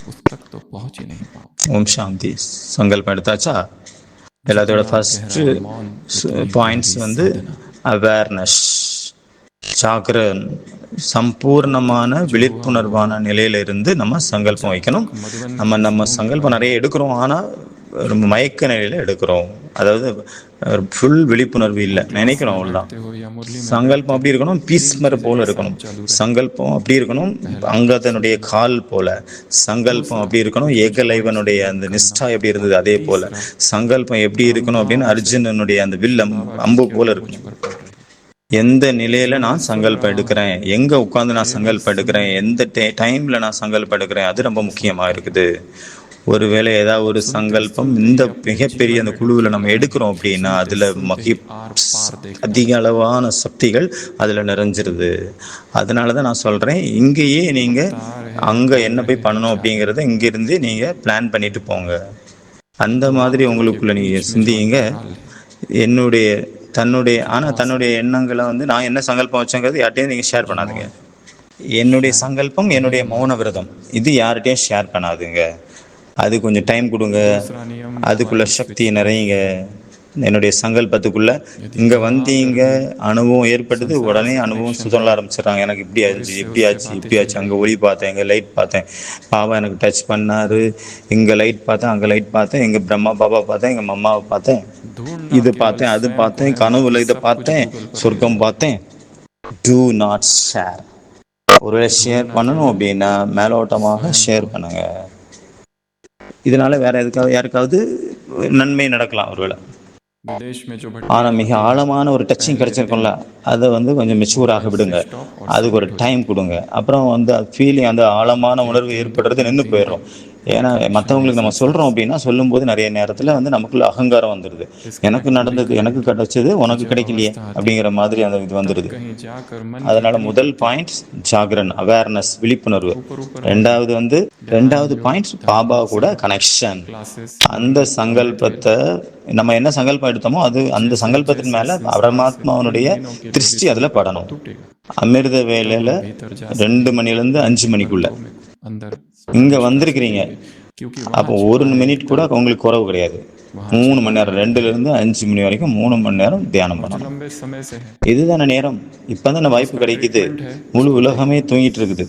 उस तक तो पहुंच ही नहीं पाओ। ஓம் சாந்தி. சங்கல்பம் எடுத்தாச்சா? எல்லாத்தோட जितना ஃபர்ஸ்ட் गहरा मौन उतनी பாயிண்ட்ஸ் गहरी साधना। அவேர்னஸ், ஜாகரன், சம்பூர்ணமான जो हुआ वो விழிப்புணர்வான हुआ। நிலையில இருந்து நம்ம சங்கல்பம் जब வைக்கணும். तक मधुबन நம்ம की इस நம்ம भूमि சங்கல்பம் पर நிறைய எடுக்கிறோம், ஆனா ரொம்ப மயக்க நிலையில எடுக்கிறோம். அதாவது ஃபுல் விழிப்புணர்வு இல்லை, क्लास நினைக்கிறோம் में அவ்வளவுதான். बैठते हो या मुरली में சங்கல்பம் बैठते அப்படி हो, இருக்கணும், 3 பீஸ்மர் चीजें போல एक இருக்கணும். साथ चालू रहे। சங்கல்பம் அப்படி இருக்கணும், पहला, அங்கதனுடைய सोचना। கால் போல. சங்கல்பம் दूसरा, அப்படி இருக்கணும், कुछ पॉइंट्स ஏகலைவனுடைய नोट அந்த करना। நிஷ்டா எப்படி और இருந்தது அதே போல. तीसरा, சங்கல்பம் எப்படி இருக்கணும் அப்படின்னு धूमधाम से அர்ஜுனனுடைய அந்த வில் बाबा की அம்பு போல किरणें मुझ இருக்கணும். पर पड़ रही। எந்த நிலையில जो मैं நான் सुन சங்கல்பம் रहा हूँ, எடுக்கிறேன், எங்க உட்கார்ந்து நான் केवल சங்கல்பம் எடுக்கிறேன், सुनने எந்த டைம்ல நான் சங்கல்பம் எடுக்கிறேன், அது ரொம்ப में முக்கியமா समझ இருக்குது. ஒருவேளை ஏதாவது ஒரு सुनते சங்கல்பம் सुनते இந்த ही अपने மிகப்பெரிய जीवन அந்த में குழுவில் डुबकी நம்ம लगाएंगे। எடுக்கிறோம் அப்படின்னா, सुनते அதுல सुनते ही आर पार देख அதிக पाएंगे। அளவான சக்திகள் அதுல நிறைஞ்சிருது. அதனாலதான் நான் சொல்றேன், இங்கேயே நீங்க वक्त आ रहे அங்க बन என்ன रहे போய் हैं பண்ணணும் 4। அப்படிங்கறத இங்க இருந்து நீங்க பிளான் பண்ணிட்டு போங்க. அந்த तो மாதிரி वाक्यों के உங்களுக்குள்ள நீங்க बीच में जो சிந்திங்க. अंतराल है, என்னுடைய जो ஆனா पॉज है, தன்னுடைய எண்ணங்களை நான் என்ன சங்கல்பம் வச்சேங்கிறது யார்ட்டையும் நீங்க ஷேர் जो பண்ணாதீங்க. मौन, என்னுடைய शायद சங்கல்பம், यही என்னுடைய हमारा மௌன लक्ष्य விரதம், है। இது யார்கிட்டையும் ஷேர் பண்ணாதுங்க. அது கொஞ்சம் டைம் கொடுங்க, दूसरा नियम, அதுக்குள்ள मोबाइल சக்தி स्विच நிறையுங்க. ऑफ। என்னுடைய சங்கல்பத்துக்குள்ள यदि இங்க जहाँ வந்தீங்க, कर भी அனுபவம் ஏற்பட்டது, संसार உடனே से அனுபவம் कनेक्शन சொல்ல है ஆரம்பிச்சிடறாங்க. எனக்கு இப்படி और ஆச்சு, इससे இப்படி उससे ஆச்சு, बातें இப்படி चल ஆச்சு, அங்க रही ஒளி है, பார்த்தேன், இங்க லைட் பார்த்தேன், பாபா எனக்கு டச் பண்ணாரு, இங்க லைட் பார்த்தேன், அங்க லைட் பார்த்தேன், இங்க பிரம்மா பாபா பார்த்தேன், எங்க மம்மாவை பார்த்தேன், ढूंढना இது केवल பார்த்தேன், அது स्वयं को பார்த்தேன், है, बाकी கனவுல இதை सब कुछ பார்த்தேன், गूगल पर मिल சொர்க்கம் जाएगा। பார்த்தேன். Do not share. ஒருவேளை ஷேர் பண்ணணும் அப்படின்னா மேலோட்டமாக ஷேர் பண்ணுங்க. இதனால வேற யாருக்காவது நன்மை நடக்கலாம் ஒருவேளை. विदेश में जो ஆனா भट्टियां மிக होती हैं ஆழமான ஒரு டச்சிங் पहले दिन கிடைச்சிருக்கும்ல, அதை கொஞ்சம் वो மெச்சூர் ஆக लाइफ से விடுங்க. स्टॉप और அதுக்கு ஒரு सॉलिड हो டைம் जाती है। கொடுங்க. அப்புறம் அந்த ஃபீலிங், அந்த ஆழமான एक உணர்வு दिन दो ஏற்படுறது दिन நின்று 3 போயிடும். दिन ஏன்னா हर कनेक्शन में மற்றவங்களுக்கு நம்ம சொல்றோம் सेंसेस அப்படின்னா சொல்லும்போது நிறைய நேரத்துல நமக்குள்ள அகங்காரம் வந்துடுது. எனக்கு डिस्कनेक्ट पूरी நடந்தது, எனக்கு करेंगी கிடைச்சது, कि உனக்கு जब கிடைக்கலையே अवस्था आती அப்படிங்கிற है மாதிரி அந்த இது तब வந்துடுது. कहीं जाकर मन की அதனால ध्वनि முதல் दबती है। பாயிண்ட் ஜாகரன், அவேர்னஸ், விழிப்புணர்வு. ऊपर ऊपर होती ரெண்டாவது ज्ञान ரெண்டாவது योग பாயிண்ட் धर्म பாபா கூட सेवा கனெக்ஷன். क्लासेस அந்த मुरली अमृत वेला சங்கல்பத்தை நம்ம என்ன சங்கல்பம் எடுத்தோமோ அது அந்த जैसे சங்கல்பத்தின் जैसे மேல संसार से பரமாத்மாவனுடைய 3 दिनों के लिए भी திருஷ்டி அதுல संपर्क படணும். टूटेगा அமிர்த तब வேலையில हम भीतर जा 2 सकेंगे। மணிலேருந்து 5 மணிக்குள்ள बंधों में अंदर இங்க प्रवेश कर வந்திருக்கிறீங்க. सकेंगे क्योंकि அப்போ वहाँ 1 छिपा है மினிட் एक கூட तंत्र, உங்களுக்கு குறவு கிடையாது. वहाँ 3 छिपा மணி है நேரம், एक 2லேருந்து धैर्य 5 மணி வரைக்கும் 3 மணி நேரம் தியானம் और जो பண்ணணும். लंबे समय से है। இதுதான நேரம். இப்பதான வாய்ப்பு जिसका கிடைக்குது. ट्रीटमेंट है முழு उसको உலகமே देखना। தூங்கிட்டு இருக்குது.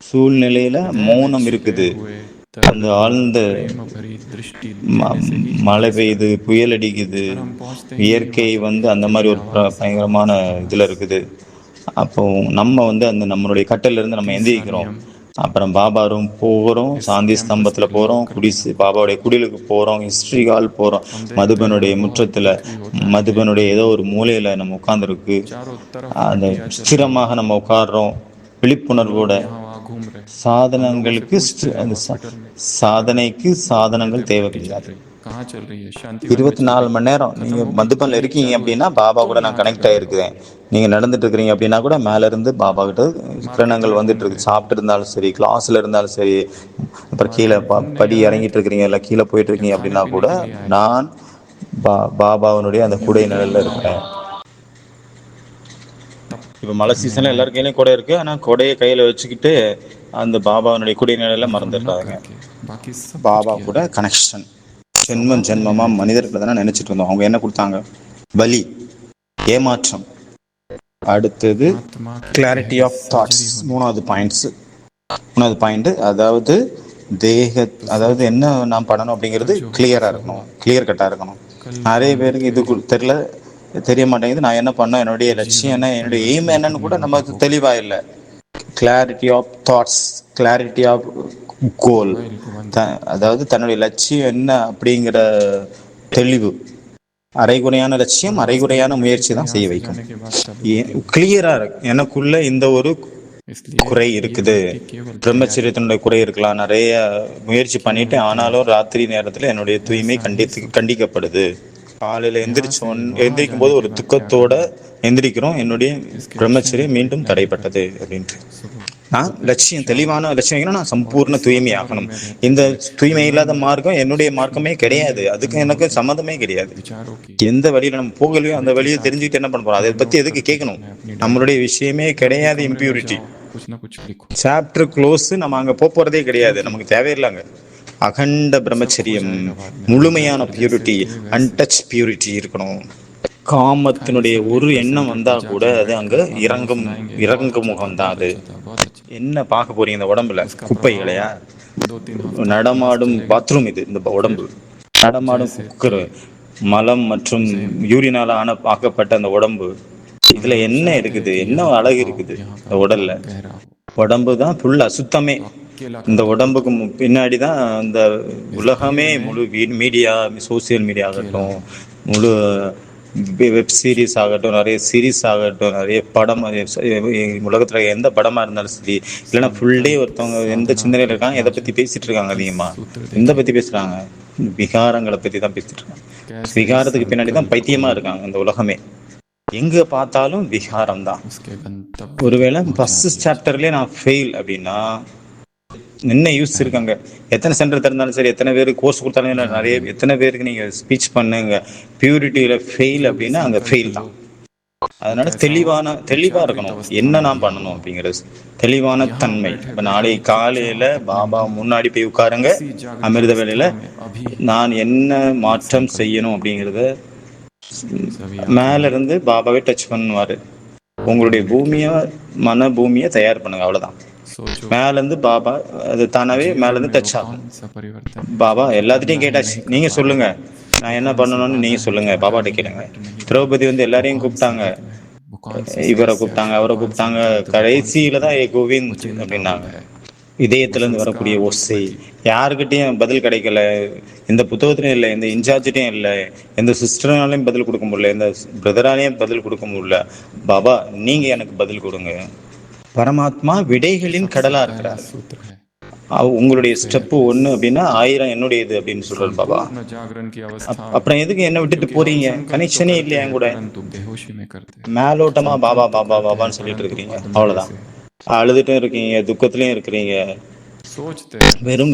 சூழ்நிலையில हृदय में மௌனம் छिपे இருக்குது. हुए दर्द அந்த को ஆழ்ந்த प्रेम भरी दृष्टि ம- देने से ही மழை रिलीज பெய்யுது, करना। புயல் அடிக்குது, और हम पहुंचते ही இயற்கை वहाँ तक அந்த जब மாதிரி ये ஒரு आवाज பயங்கரமான இதுல இருக்குது. அப்போ நம்ம அந்த நம்மளுடைய கட்டில இருந்து நம்ம तीसरा எந்திரிக்கிறோம். नियम அப்புறம் பாபா ரூம் போகிறோம், इस சாந்தி कैंपस ஸ்தம்பத்துல के लॉक போறோம், करने का। பாபாவுடைய குடிலுக்கு போறோம், ஹிஸ்டரி ஹால் போறோம், हम देखते हैं மதுபனுடைய वहाँ बहुत முற்றத்துல, पृथ्वी होता है மதுபனுடைய ஏதோ ஒரு மூலையில நம்ம உட்கார்ந்துருக்கு. चारों तरफ அந்த भट्टियां चल रही हैं ஸ்திரமாக நம்ம उட்கார்றோம் और விழிப்புணர்வோட. लोग यहाँ वहाँ घूम रहे हैं। हम लोगों से சாதனங்களுக்கு पूछते हैं அந்த हॉस्पिटल में क्या कर रहे சாதனைக்கு हैं, சாதனங்கள் कहते हैं தேவை भट्टी चल கிடையாது. रही है। कहाँ चल रही है? शांतिवन में चल 24 रही மணி है। நேரம் खत्म நீங்க हो गई மதுபன்ல नहीं இருக்கீங்க चालू है அப்படின்னா பாபா तो கூட நான் यहाँ கனெக்ட் चलकर करो। ஆயிருக்கிறேன். நீங்க நடந்துட்டு இருக்கிறீங்க அப்படின்னா கூட மேல இருந்து பாபா கிட்ட मार्केट கிரணங்கள் में घूम வந்துட்டு रहे இருக்கு. हैं, சாப்பிட்டு இருந்தாலும் சரி, கிளாஸ்ல இருந்தாலும் சரி, அப்புறம் கீழே मार्केट घूमने படி आए இறங்கிட்டு இருக்கிறீங்க, இல்லை கீழே போயிட்டு या இருக்கீங்க खाने அப்படின்னா पीने கூட के लिए आए। நான் பாபாவனுடைய அந்த ये குடை उनकी நிழல்ல महिमा है। இருக்கிறேன். तप இப்போ மழை करने சீசன்ல आए எல்லார் थे கையிலையும் கொடை இருக்கு. ஆனா கொடையை கையில வச்சுக்கிட்டு அந்த பாபாவனுடைய குடை நிழல்ல उसको न மறந்துடுறாங்க. करके बाकी सब कुछ பாபா किया கூட है। கனெக்ஷன். ஜென்மம் सौगात लेने ஜென்மமா आए थे மனிதர்களை தானே நினைச்சிட்டு இருந்தோம். அவங்க என்ன கொடுத்தாங்க? பலி, ஏமாற்றம். அடுத்தது आत्मा की கிளாரிட்டி गहरी ஆஃப் தாட்ஸ். सर्जरी होनी மூணாவது चाहिए। பாயிண்ட், அதாவது उससे அதாவது जो என்ன நாம் பண்ணணும் कल அப்படிங்கிறது जो हुआ கிளியரா सो இருக்கணும், हुआ, கிளியர் கட்டா இருக்கணும். कल நிறைய பேருக்கு अमृत இது वेला தெரியல, தெரிய மாட்டேங்குது. நான் என்ன பண்ணேன், என்னுடைய லட்சியம் जीवन என்ன, என்னுடைய எய்ம் परिवर्तन என்னன்னு करने கூட वाला நமக்கு होगा। தெளிவா இல்லை. Clarity of thoughts, clarity of goal. Mobile को बंद कर दो। அதாவது தன்னுடைய லட்சியம் என்ன அப்படிங்கிற தெளிவு. அரைகுறையான और லட்சியம், அரைகுறையான वास्तविक लक्ष्य முயற்சி पर தான் यहाँ செய்ய से வைக்கும். जाने के बाद तभी निकलेंगे। கிளியரா இருக்கு, எனக்குள்ள இந்த ஒரு इसलिए குறை ये இருக்குது. भट्टी केवल तैयारी है, பிரம்மச்சரியத்தினுடைய குறை இருக்கலாம். நிறைய முயற்சி பண்ணிட்டு केवल ஆனாலும் तैयारी। ராத்திரி நேரத்துல என்னுடைய தூய்மை ऐसा ही सोचो। கண்டிக்கப்படுது. காலையில यहाँ से वहाँ எந்திரிக்கும் जाने போது के ஒரு बाद क्या துக்கத்தோட करना है? எந்திரிக்கிறோம், என்னுடைய इसके विषय में பிரம்மச்சரியம் तो மீண்டும் इतना ही தடைப்பட்டது करना है। அப்படின்ட்டு. सुबह நான் दोपहर லட்சியம், शाम தெளிவான லட்சியம் வைக்கணும். நான் और சம்பூர்ண इस தூய்மை वातावरण ஆகணும். में रहते இந்த हुए தூய்மை मन இல்லாத में மார்க்கம் என்னுடைய सूक्ष्म மார்க்கமே प्रिय கிடையாது. அதுக்கு எனக்கு अनुभूति சம்மந்தமே கிடையாது. विचारों की எந்த வழியில நம்ம போகலையோ அந்த उनके வழியை साथ தெரிஞ்சுக்கிட்டு என்ன பண்ண போறோம்? அதை பத்தி नोट எதுக்கு करते கேட்கணும்? रहना है अपनी डायरी நம்மளுடைய में। விஷயமே जब भी கிடையாது कमरे में இம்பியூரிட்டி. जाओ कुछ ना कुछ लिखो, சாப்டர் க்ளோஸ், நம்ம அங்க போறதே கிடையாது, क्योंकि நமக்கு தேவையில்லைங்க. அகண்ட सब खो பிரம்மச்சரியம், जाएगा बाद में। आप முழுமையான जाकर जैसे பியூரிட்டி, थे वैसे அன்டச் பியூரிட்டி இருக்கணும். खाली காமத்தினுடைய ஒரு संगीत எண்ணம் सेंटर வந்தா पर கூட जाके அது அங்க बैठकर बाबा वो இறங்கும், सुनाएंगे बहुत இறங்கு अच्छा था, முகம் தான் बहुत அது. अच्छा था, बहुत अच्छा। என்ன பார்க்க போறீங்க இந்த உடம்புல? उसका குப்பைகளையா? प्रभाव 2-3 हफ्ता क्लास நடமாடும் चलेगा। பாத்ரூம் இது, இந்த फिर உடம்பு நடமாடும் जैसे குக்கர். थे மலம் மற்றும் सेम। யூரினால ஆக்கப்பட்ட அந்த உடம்பு, अगर இதுல आप என்ன चाहते हैं இருக்குது, कि என்ன यहाँ का அழகு भाव, இருக்குது यहाँ का இந்த உடல்ல? भाव गहरा हो உடம்பு தான் ஃபுல் அசுத்தமே. तो अकेला இந்த करके खुद உடம்புக்கு को பின்னாடி தான் இந்த इस உலகமே, भीड़ में முழு மீடியா, சோசியல் மீடியா अकेला ஆகட்டும், हो। முழு வெப் சீரிஸ் ஆகட்டும், நிறைய சீரிஸ் ஆகட்டும், நிறைய படம், உலகத்துல எந்த படமா இருந்தாலும் சரி, இல்லைன்னா ஃபுல் டே संकल्प ஒருத்தவங்க எந்த साधना சிந்தனையில के இருக்காங்க, எதை आज பத்தி பேசிட்டு இருக்காங்க इस அதிகமா? सूत्र எந்த देखिए பத்தி பேசுறாங்க? விகாரங்களை பத்தி தான் பேசிட்டு இருக்காங்க. कैसे விகாரத்துக்கு பின்னாடி தான் संकल्प को பைத்தியமா இருக்காங்க இந்த உலகமே. எங்க பார்த்தாலும் விகாரம் தான். उसके गंतव्य तक ஒருவேளை पहुंचा ஃபர்ஸ்ட் दिया जाए। சாப்டர்லயே நான் ஃபெயில் அப்படின்னா என்ன யூஸ் இருக்காங்க? எத்தனை சென்டர் திறந்தாலும் சரி, எத்தனை பேர் கோர்ஸ் கொடுத்தாலும் நிறைய, जागरण எத்தனை பேருக்கு நீங்க ஸ்பீச் பண்ணுங்க, பியூரிட்டியில ஃபெயில் जो भी அப்படின்னா அங்க संकल्प ஃபெயில் लो தான். वो அதனால कैसा हो कि தெளிவா जागृत இருக்கணும், अवस्था என்ன में நான் लिया பண்ணணும் हुआ हो। அப்படிங்கிறது தெளிவான यहाँ தன்மை. बैठे இப்ப बैठे நாளை காலையில चुपचाप अपने பாபா मन முன்னாடி போய் உட்காருங்க. इसी जागृत அமிர்த வேளையில अवस्था में अभी நான் என்ன एक மாற்றம் संकल्प செய்யணும் அப்படிங்கிறத सभी மேல आत्माएं இருந்து பாபாவே டச் பண்ணுவாரு. 2 உங்களுடைய मिनट के பூமிய, மன பூமியை தயார் பண்ணுங்க, அவ்வளவுதான். सोचो மேல இருந்து பாபா அது தானாவே மேல जीवन இருந்து में वो டச் ஆகும். कौन सा परिवर्तन है பாபா जो எல்லாத்திட்டையும் करना है கேட்டாச்சு, नहीं कर நீங்க पा சொல்லுங்க रहे हो, நான் वो என்ன कौन सी பண்ணணும்னு बाधा நீங்க है சொல்லுங்க, जो பாபாட்ட हटानी है கேளுங்க. हट नहीं रही, திரௌபதி वो எல்லாரையும் कौन सा கூப்பிட்டாங்க. विघ्न है वो कौन सी இவரை समस्या கூப்பிட்டாங்க, है, वो அவரை कौन सा கூப்பிட்டாங்க, दर्द, वो कौन सी கடைசியில தான் पीड़ा, ஏ वो கோவிந்த் चिंता அப்படின்னாங்க. बोध है, वो இதயத்துல இருந்து வரக்கூடிய संस्कार ஓசை. रुतबती, யாருக்கிட்டையும் பதில் கிடைக்கல, இந்த புத்தகத்திலையும் இல்லை, இந்த संकल्प, இன்சார்ஜிட்டையும் இல்லை, எந்த சிஸ்டர்னாலையும் பதில் கொடுக்க முடியல, எந்த பிரதராலையும் பதில் கொடுக்க முடியல. பாபா நீங்க எனக்கு பதில் கொடுங்க. பரமாத்மா ये விடைகளின் सबसे கடலா पहला இருக்கிறார். सूत्र है. உங்களுடைய ஸ்டெப்பு फेयरनेस, 1 அப்படின்னா 1000 என்னுடையது அப்படின்னு சொல்றாரு பாபா. संपूर्ण जागरण की अवस्था में, அப்புறம் எதுக்கு என்ன விட்டுட்டு क्योंकि हम போறீங்க? संकल्प तो கனெக்ஷனே करते இல்லையா हैं என் கூட? परंतु बेहोशी में करते हैं, மேலோட்டமா பாபா संकल्प तो பாபா करते हैं பாபான்னு சொல்லிட்டு परंतु இருக்கிறீங்க, अधमरे அவ்வளவுதான். से அழுதுட்டும் இருக்கீங்க, துக்கத்திலயும் இருக்கிறீங்க. सोचते हैं बस. வெறும்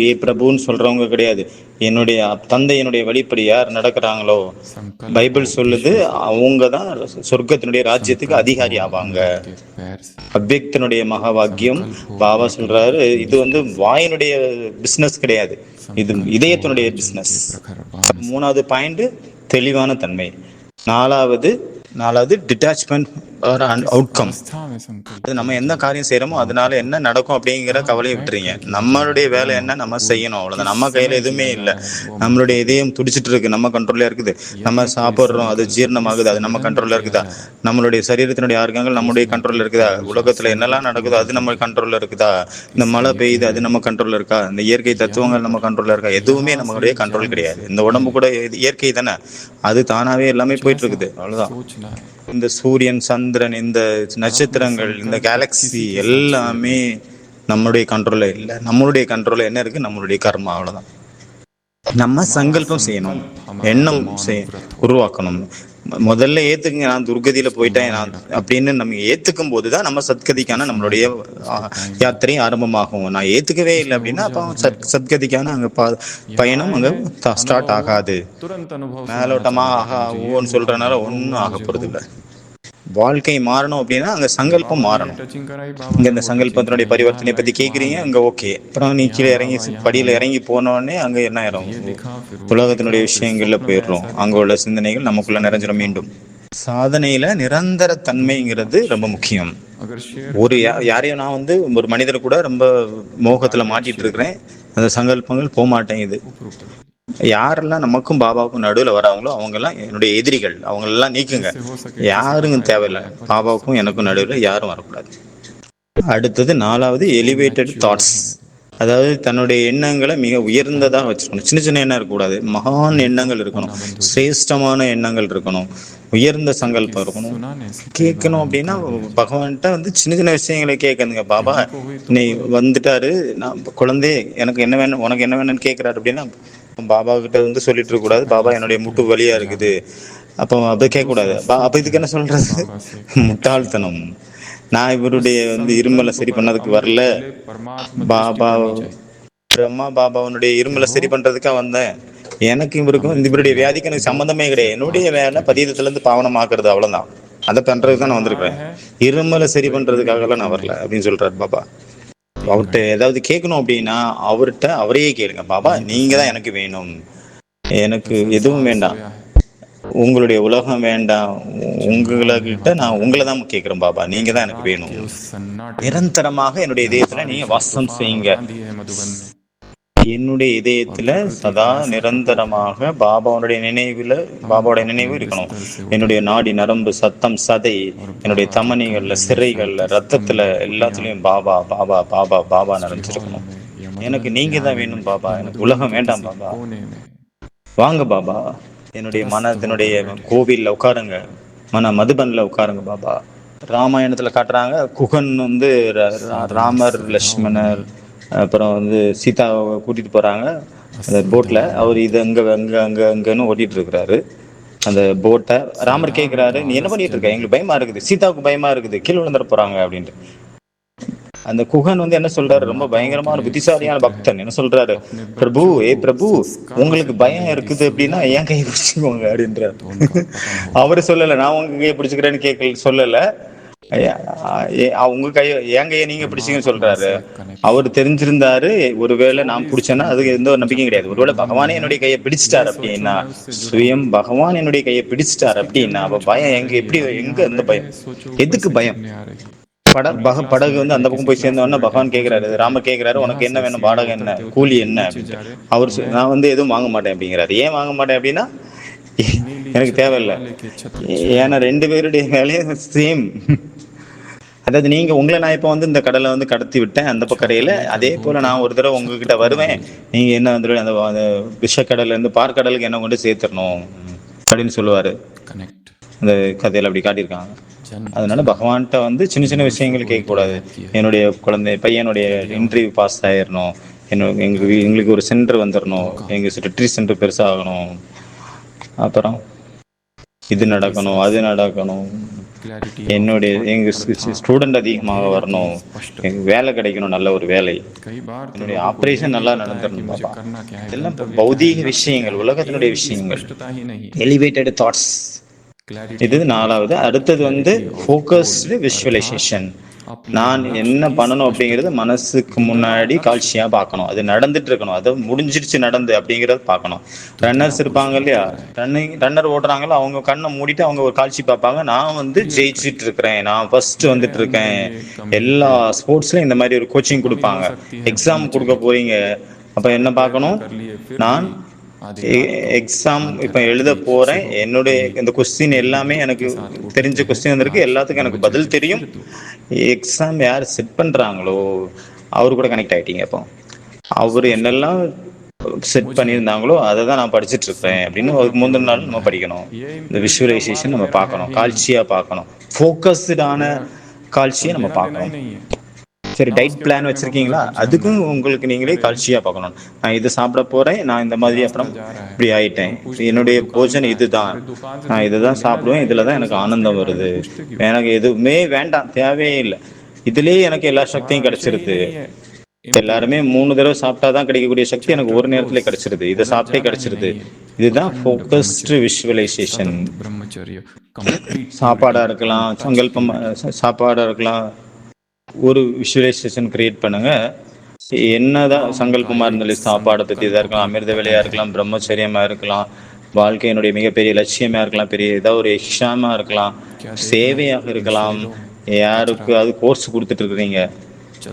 ஏ பிரபுன்னு சொல்றவங்க கிடையாது. என்னுடைய தந்தை என்னுடைய வழிப்படி யார் நடக்கிறாங்களோ, संकल्प பைபிள் हो சொல்லுது विश्व से, அவங்க தான் சொர்க்கத்தினுடைய ராஜ்யத்துக்கு संकल्प हो அதிகாரி ஆவாங்க. अमृत के पैर से, அவ்யக்தனுடைய மகாவாக்கியம். संकल्प हो பாபா சொல்றாரு, एकलौते இது निष्ठा से, வாயினுடைய பிசினஸ் கிடையாது, இது संकल्प हो இதயத்தினுடைய अर्जुन பிசினஸ். के प्रखर बाण से, 3வது பாயிண்ட் தெளிவான தன்மை. நாலாவது டிட்டாச்மெண்ட் ஆர் जिस அவுட்கம். अवस्था में संकल्प அது நம்ம किया என்ன जाए காரியம் செய்யறோமோ वहाँ அதனால पर என்ன நடக்கும் அப்படிங்கிற कहाँ கவலையை बैठ விட்டுறீங்க. कर किया நம்மளுடைய जाए, வேலை वो என்ன நம்ம महत्वपूर्ण, செய்யணும், அவ்வளவுதான். किस நம்ம கையில समय எதுவுமே किया இல்லை. जाए वो நம்மளுடைய महत्वपूर्ण. இதயம் துடிச்சிட்டு இருக்கு, நம்ம கண்ட்ரோல்ல இருக்குது. நம்ம यदि कोई சாப்பிடுறோம், அது संकल्प इस ஜீரணமாகுது, அது நம்ம विनम्र கண்ட்ரோல்ல किया இருக்குதா? जाए நம்மளுடைய சரீரத்தினுடைய ஆர்கங்கள் तो நம்முடைய उसमें கண்ட்ரோல்ல अतिरिक्त இருக்குதா? ऊर्जा உலகத்துல संग्रहित என்னெல்லாம் हो நடக்குதோ அது நம்ம जाती है. கண்ட்ரோல்ல இருக்குதா? இந்த इस மழை பெய்யுது, समय அது நம்ம கண்ட்ரோல்ல இருக்கா? இந்த இயற்கை यहाँ தத்துவங்கள் நம்ம पर, கண்ட்ரோல்ல இருக்கா? எதுவுமே यहाँ से நம்மளுடைய கண்ட்ரோல் जाने கிடையாது. से இந்த உடம்பு पहले கூட இயற்கை தானே, அது தானாவே எல்லாமே कुछ போயிட்டு ऐसा இருக்குது, अவ்வளவுதான். सोचना है இந்த சூரியன், சந்திரன், இந்த और अपने நட்சத்திரங்கள், இந்த संकल्प को கேலக்சி किसी के साथ शेयर எல்லாமே नहीं. நம்மளுடைய கண்ட்ரோல்ல இல்லை. நம்மளுடைய கண்ட்ரோல்ல என்ன இருக்கு? நம்மளுடைய கர்மா, அவ்வளவுதான். நம்ம हमारा சங்கல்பம் செய்யணும், संकल्प हमारा எண்ணம் मौन व्रत हो, உருவாக்கணும். முதல்ல ஏத்துக்குங்க, நான் துர்கதியில उसको போயிட்டேன் मौन நான் रखना, அப்படின்னு நம்ம ஏத்துக்கும் போதுதான் நம்ம उसको சத்கதிக்கான समय நம்மளுடைய देना, उसको टाइम देना, யாத்திரை ஆரம்பமாகும். நான் ஏத்துக்கவே இல்லை उसमें அப்படின்னா ऊर्जा அப்போ भरने दो. சத்கதிக்கான அங்க यहाँ பயணம் आए அங்க हैं, ஸ்டார்ட் अनुभव हुआ, ஆகாது. तुरंत अनुभव सुनाना மேலோட்டமா चालू ஆகா करते, मुझे ये ஓன்னு हुआ, சொல்றதுனால मुझे वो ஒன்றும் हुआ, ஆக मुझे போறது वो. இல்லை. வாழ்க்கை மாறணும் அப்படின்னா அங்க फिर சங்கல்பம் बाबा ने ये மாறணும். टचिंग कराई, बाबा இங்க ने இந்த वो टचिंग சங்கல்பத்தினுடைய कराई, यहाँ பரிவர்த்தனை பத்தி लाइट वहाँ கேக்குறீங்க, लाइट, அங்க ஓகே. அப்புறம் நீ यहाँ கீழே இறங்கி बाबा यहाँ படியில होमवर्क, இறங்கி போனோடனே அங்க என்ன फिर ஆயிரும்? ये दिखा, फिर वो दिखा, உலகத்தினுடைய फिर விஷயங்கள்ல स्वप्न में போயிடுறோம். ऐसा அங்க दिखा, உள்ள சிந்தனைகள் நமக்குள்ள सपने நிறைஞ்சிட दिखा. மீண்டும். சாதனையில நிரந்தர दोनों தன்மைங்கிறது पक्ष ரொம்ப है, முக்கியம். अगर शेयर ஒரு करना है யாரையும் நான் ஒரு மனிதர் கூட ரொம்ப तो மோகத்துல डायरेक्ट மாட்டிட்டு शेयर இருக்கிறேன், அந்த சங்கல்பங்கள் போக மாட்டேங்குது. उपरूपक, யாரெல்லாம் நமக்கும் பாபாவுக்கும் நடுவில் வராங்களோ அவங்க எல்லாம் என்னுடைய எதிரிகள், அவங்க எல்லாம் நீக்குங்க. जिससे हो सके किसी யாருங்க प्रकार की தேவையில்லை, माया पर பாபாவுக்கும் सबसे எனக்கும் दूर நடுவில் रहे, யாரும் வரக்கூடாது. அடுத்தது 4வது उसको எலிவேட்டட் मैच्योर தாட்ஸ். होने दो. அதாவது தன்னுடைய எண்ணங்களை மிக உயர்ந்ததாக வச்சுக்கணும். சின்ன சின்ன எண்ணம் இருக்கக்கூடாது, மகான் नहीं तो எண்ணங்கள் இருக்கணும், होना बंद हो जाए. சிரேஷ்டமான எண்ணங்கள் இருக்கணும், உயர்ந்த क्योंकि சங்கல்பம் இருக்கணும். सुनाने से कई बार கேட்கணும் அப்படின்னா अहंकार भी आ जाए. பகவான்கிட்ட சின்ன சின்ன விஷயங்களை கேட்கணுங்க. பாபா यहीं को हुई तो நீ करो. வந்துட்டாரு, நான் குழந்தை எனக்கு என்ன வேணும், உனக்கு என்ன வேணும்னு கேட்கிறாரு அப்படின்னா பாபா கிட்ட சொல்லிட்டு இருக்க सबसे கூடாது, பாபா पहला என்னுடைய सूत्र முட்டு है வலியா இருக்குது, जागृति. அப்போ அப்படி கேட்கக்கூடாது. दूसरा அப்ப सूत्र இதுக்கு है என்ன சொல்றது? बाबा से कनेक्शन. முட்டாள்தனம். நான் उस இவருடைய இருமலை संकल्प சரி पर பண்ணதுக்கு अमृत வரல, वाले परमात्मा दृष्टि பாபா पड़नी चाहिए. பிரம்மா பாபாவுடைய இருமலை क्यों? சரி பண்றதுக்காக வந்தேன். எனக்கு இவருக்கும் अमृत இவருடைய वेला வியாதிக்கு எனக்கு दो சம்பந்தமே से கிடையாது. என்னுடைய 5 வேலை स्टेप பதீதத்துல இருந்து பாவனமாக்குறது, அவ்வளவுதான். அதை பண்றதுக்கு தான் நான் यहाँ आए வந்திருக்கிறேன். हैं இருமலை சரி तो एक பண்றதுக்காக எல்லாம் நான் मेडिकल வரல नहीं, அப்படின்னு சொல்றாரு பாபா. 3 அவர்கிட்ட घंटे. ஏதாவது கேட்கணும் அப்படின்னா அவர்கிட்ட அவரையே கேளுங்க. பாபா नहीं तो நீங்க தான் समय, எனக்கு வேணும், जब எனக்கு எதுவும் संसार வேண்டாம், सोया है, உங்களுடைய உலகம் வேண்டாம், जब मौन में உங்ககிட்ட நான் वातावरण உங்களை है, தான் கேட்கிறேன். பாபா நீங்க தான் எனக்கு रात வேணும். के उस सन्नाटे में நிரந்தரமாக என்னுடைய जहाँ இதயத்துல बारिश நீங்க और வாசம் तूफान और செய்யுங்க. आंधी है मधुबन में, என்னுடைய और இதயத்துல प्रकृति சதா का ऐसा प्रकोप है, நிரந்தரமாக பாபாவுடைய நினைவுல, हम பாபாவுடைய अपने நினைவு இருக்கணும். बिस्तर से என்னுடைய उठें நாடி நரம்பு சத்தம் சதை, और என்னுடைய बाबा के தமனிகள்ல, कमरे में, சிறைகள்ல, शांति ரத்தத்துல, स्तंभ, कुटिया, எல்லாத்துலயும் பாபா பாபா பாபா பாபா स्टी हॉल நிறைஞ்சிருக்கணும். में या எனக்கு मधुबन के நீங்க தான் आंगन வேணும் में பாபா, या எனக்கு मधुबन உலகம் के வேண்டாம் किसी பாபா. कोने में வாங்க பாபா, என்னுடைய त्रस्त மனத்தினுடைய होकर बैठे. கோவில்ல உட்காருங்க, மதுபன்ல உட்காருங்க பாபா. ராமாயணத்துல காட்டுறாங்க, குகன் ராமர், साधना லட்சுமணர், सुविधाओं அப்புறம் சீதாவை கூட்டிட்டு போறாங்க में அந்த போட்ல. असुविधाओं அவர் में இது அங்க அங்க அங்க அங்கன்னு ஓட்டிட்டு இருக்கிறாரு அந்த போட்டை. ராமர் सुविधा में கேட்கிறாரு, तो நீ என்ன आलस பண்ணிட்டு இருக்க? जन्म எங்களுக்கு देती, பயமா இருக்குது, சீதாவுக்கு பயமா இருக்குது, கீழே விழுந்துட போறாங்க அப்படின்ட்டு. அந்த குகன் என்ன और சொல்றாரு, ரொம்ப माताओं के பயங்கரமான लिए एक புத்திசாலியான सूत्र है, பக்தன் என்ன சொல்றாரு, अपने பிரபு बच्चों ஏ को பிரபு संस्कारों से உங்களுக்கு पहले பயம் यदि இருக்குது அப்படின்னா सुविधा என் दो கையை பிடிச்சிக்கோங்க அப்படின்றாரு. तो उनका पतन होगा. அவரு சொல்லல, நான் உங்க கையை பிடிச்சுக்கிறேன்னு கேட்கல, சொல்லல. உங்க கைய என் கையை நீங்க பிடிச்சீங்கன்னு परमात्मा சொல்றாரு. से அவர் कनेक्शन தெரிஞ்சிருந்தாரு, ஒருவேளை நான் 24 பிடிச்சேன்னா அதுக்கு எந்த ஒரு घंटे நம்பிக்கையும் जब கிடையாது. तक ஒருவேளை मधुबन பகவானே में है, என்னுடைய கையை ये பிடிச்சிட்டாரு सोचो அப்படின்னா, मैं उससे जुड़ा சுயம் हूँ, பகவான் என்னுடைய கையை பிடிச்சிட்டாரு उसकी அப்படின்னா, किरणें அப்ப मुझ पर பயம் आ எங்க रही எப்படி, है. अब எங்க यहाँ எந்த बैठे பயம், हैं, सोचो ऊपर எதுக்கு से பயம்? किरणें आ रही है. कोई क्लास படகு में बैठे, அந்த பக்கம் किसी போய் क्लास में சேர்ந்தவொடனே बैठे, பகவான் भोजन கேட்கிறாரு, कर रहे ராமர் हैं, கேட்கிறாரு, यहाँ உனக்கு என்ன से வேணும், सीढ़ियाँ பாடகம் என்ன, उतरते கூலி उतरते என்ன नीचे அப்படின்னு. जा रहे, அவர் तो मैं நான் எதுவும் வாங்க மாட்டேன் அப்படிங்கிறாரு. ஏன் வாங்க மாட்டேன் அப்படின்னா, नीली எனக்கு छत्र தேவையில்லை. वाले के छत्र छाया ஏன்னா 2 பேருடைய வேலையும் சேம். அதாவது நீங்க உங்களை நான் இப்போ வந்து இந்த கடலை வந்து கடத்தி விட்டேன் அந்த கடையில, छाता लेकर அதே போல घूमते நான் हैं ஒரு தடவை छत्र உங்ககிட்ட को न வருவேன். भूल जाओ। நீங்க என்ன வந்து அந்த விஷக்கடல்ல இருந்து பார்க்கடலுக்கு என்ன கொண்டு சேர்த்துடணும் அப்படின்னு சொல்லுவாரு. कनेक्ट அந்த கதையில அப்படி காட்டியிருக்காங்க. जन्म அதனால जन्म பகவான்கிட்ட வந்து சின்ன சின்ன मनुष्य விஷயங்கள் को एक கேட்கக்கூடாது. रियायत की है என்னுடைய குழந்தை பையனுடைய क्या दिया उन्हें இன்டர்வியூ பாஸ் ஆயிடணும், எங்களுக்கு ஒரு சென்டர் வந்துடணும், धोखा எங்க ரிட்ரீட் சென்டர் பெருசாகணும், அப்புறம் இது उनके நடக்கணும் साथ அது நடக்கணும், क्लैरिटी ऑफ என்னுடைய थॉट எங்க अर्था ஸ்டூடெண்ட் அதிகமாக ध्येय की வரணும், स्पष्टता। எங்க வேலை கிடைக்கணும், நல்ல ஒரு வேலை, कई बार तो என்னுடைய लोगों को यह ஆப்ரேஷன் नहीं நல்லா पता है कि நடந்துடணும். मुझे பாப்பா करना क्या है, இதெல்லாம் गंतव्य क्या है, பௌதீக लक्ष्य क्या விஷயங்கள், है, உலகத்தினுடைய एम की விஷயங்கள், स्पष्टता ही नहीं है। Elevated thoughts. क्लैरिटी இது ऑफ 4வது. அடுத்தது வந்து क्लैरिटी ऑफ ஃபோக்கஸ்டு गोल अर्थात விஷுவலைசேஷன். अपने நான் लक्ष्य என்ன की பண்ணணும் அப்படிங்கிறது स्पष्टता। மனசுக்கு धुंधला முன்னாடி लक्ष्य காட்சியா பார்க்கணும், அது நடந்துட்டு இருக்கணும், அது முடிஞ்சிருச்சு நடந்து அப்படிங்கறது பார்க்கணும். धुंधला ரன்னர்ஸ் இருப்பாங்க पुरुषार्थ இல்லையா, आ रहा है। ரன்னர் ஓடுறாங்களோ அவங்க கண்ணை மூடிட்டு அவங்க ஒரு காட்சி பார்ப்பாங்க, நான் வந்து क्रिएट करिए ஜெயிச்சிட்டு இருக்கிறேன், நான் ஃபர்ஸ்ட் मेरे வந்துட்டு अंदर இருக்கேன். ये कमी எல்லா है। ஸ்போர்ட்ஸ்லயும் இந்த மாதிரி ஒரு கோச்சிங் कमी हो கொடுப்பாங்க. सकती है எக்ஸாம் கொடுக்க ब्रह्मचर्य की। போறீங்க, அப்ப सारे என்ன प्रयत्न பார்க்கணும், कर लिए फिर நான் भी आधी रात को எக்ஸாம் இப்போ எழுத मध्यरात्रि போறேன், सुबह என்னுடைய उठते இந்த கொஸ்டின் फिर भी எல்லாமே दुख எனக்கு के साथ उठते தெரிஞ்ச हैं, கொஸ்டின் வந்திருக்கு, आज எல்லாத்துக்கும் எனக்கு பதில் ब्रह्मचर्य தெரியும். फिर दुख। எக்ஸாம் யார் செட் பண்றாங்களோ அவரு கூட கனெக்ட் ஆயிட்டீங்க. அப்போ அவர் என்னெல்லாம் செட் பண்ணியிருந்தாங்களோ அதை தான் நான் படிச்சுட்டு இருக்கிறேன் அப்படின்னு அதுக்கு முந்தின நாள் நம்ம படிக்கணும். இந்த விஷுவலைசேஷன் நம்ம பார்க்கணும், காட்சியா பார்க்கணும், ஃபோக்கஸ்டான காட்சியை நம்ம பார்க்கணும். சரி, டயட் பிளான் வச்சிருக்கீங்களா, அதுக்கும் உங்களுக்கு நீங்களே காட்சியா பார்க்கணும். நான் இது சாப்பிட போறேன், நான் இந்த மாதிரி அப்புறம் இப்படி ஆயிட்டேன், என்னுடைய போஜன் இதுதான், நான் இதை தான் சாப்பிடுவேன், இதுல தான் எனக்கு ஆனந்தம் வருது, எனக்கு எதுவுமே வேண்டாம், தேவையே இல்லை, இதுலயே எனக்கு எல்லா சக்தியும் கிடைச்சிருது. எல்லாருமே 3 தடவை சாப்பிட்டாதான் கிடைக்கக்கூடிய சக்தி எனக்கு ஒரு நேரத்துல கிடைச்சிருது, இதை சாப்பிட்டே கிடைச்சிருது. இதுதான் ஃபோக்கஸ்டு விஷுவலைசேஷன். சாப்பாடா இருக்கலாம், சங்கல்பம் சாப்பாடா இருக்கலாம், ஒரு விஷுவலைசேஷன் கிரியேட் பண்ணுங்க. என்னதான் சங்கல்பமா இருந்தாலும் சாப்பாடை பத்தி இதா இருக்கலாம், அமிர்த வேலையா இருக்கலாம், பிரம்மச்சரியமா இருக்கலாம், வாழ்க்கையினுடைய மிகப்பெரிய லட்சியமா இருக்கலாம், பெரிய ஏதாவது ஒரு எக்ஸாமா இருக்கலாம், சேவையாக இருக்கலாம். யாருக்கு அது கோர்ஸ் கொடுத்துட்டு இருக்கிறீங்க,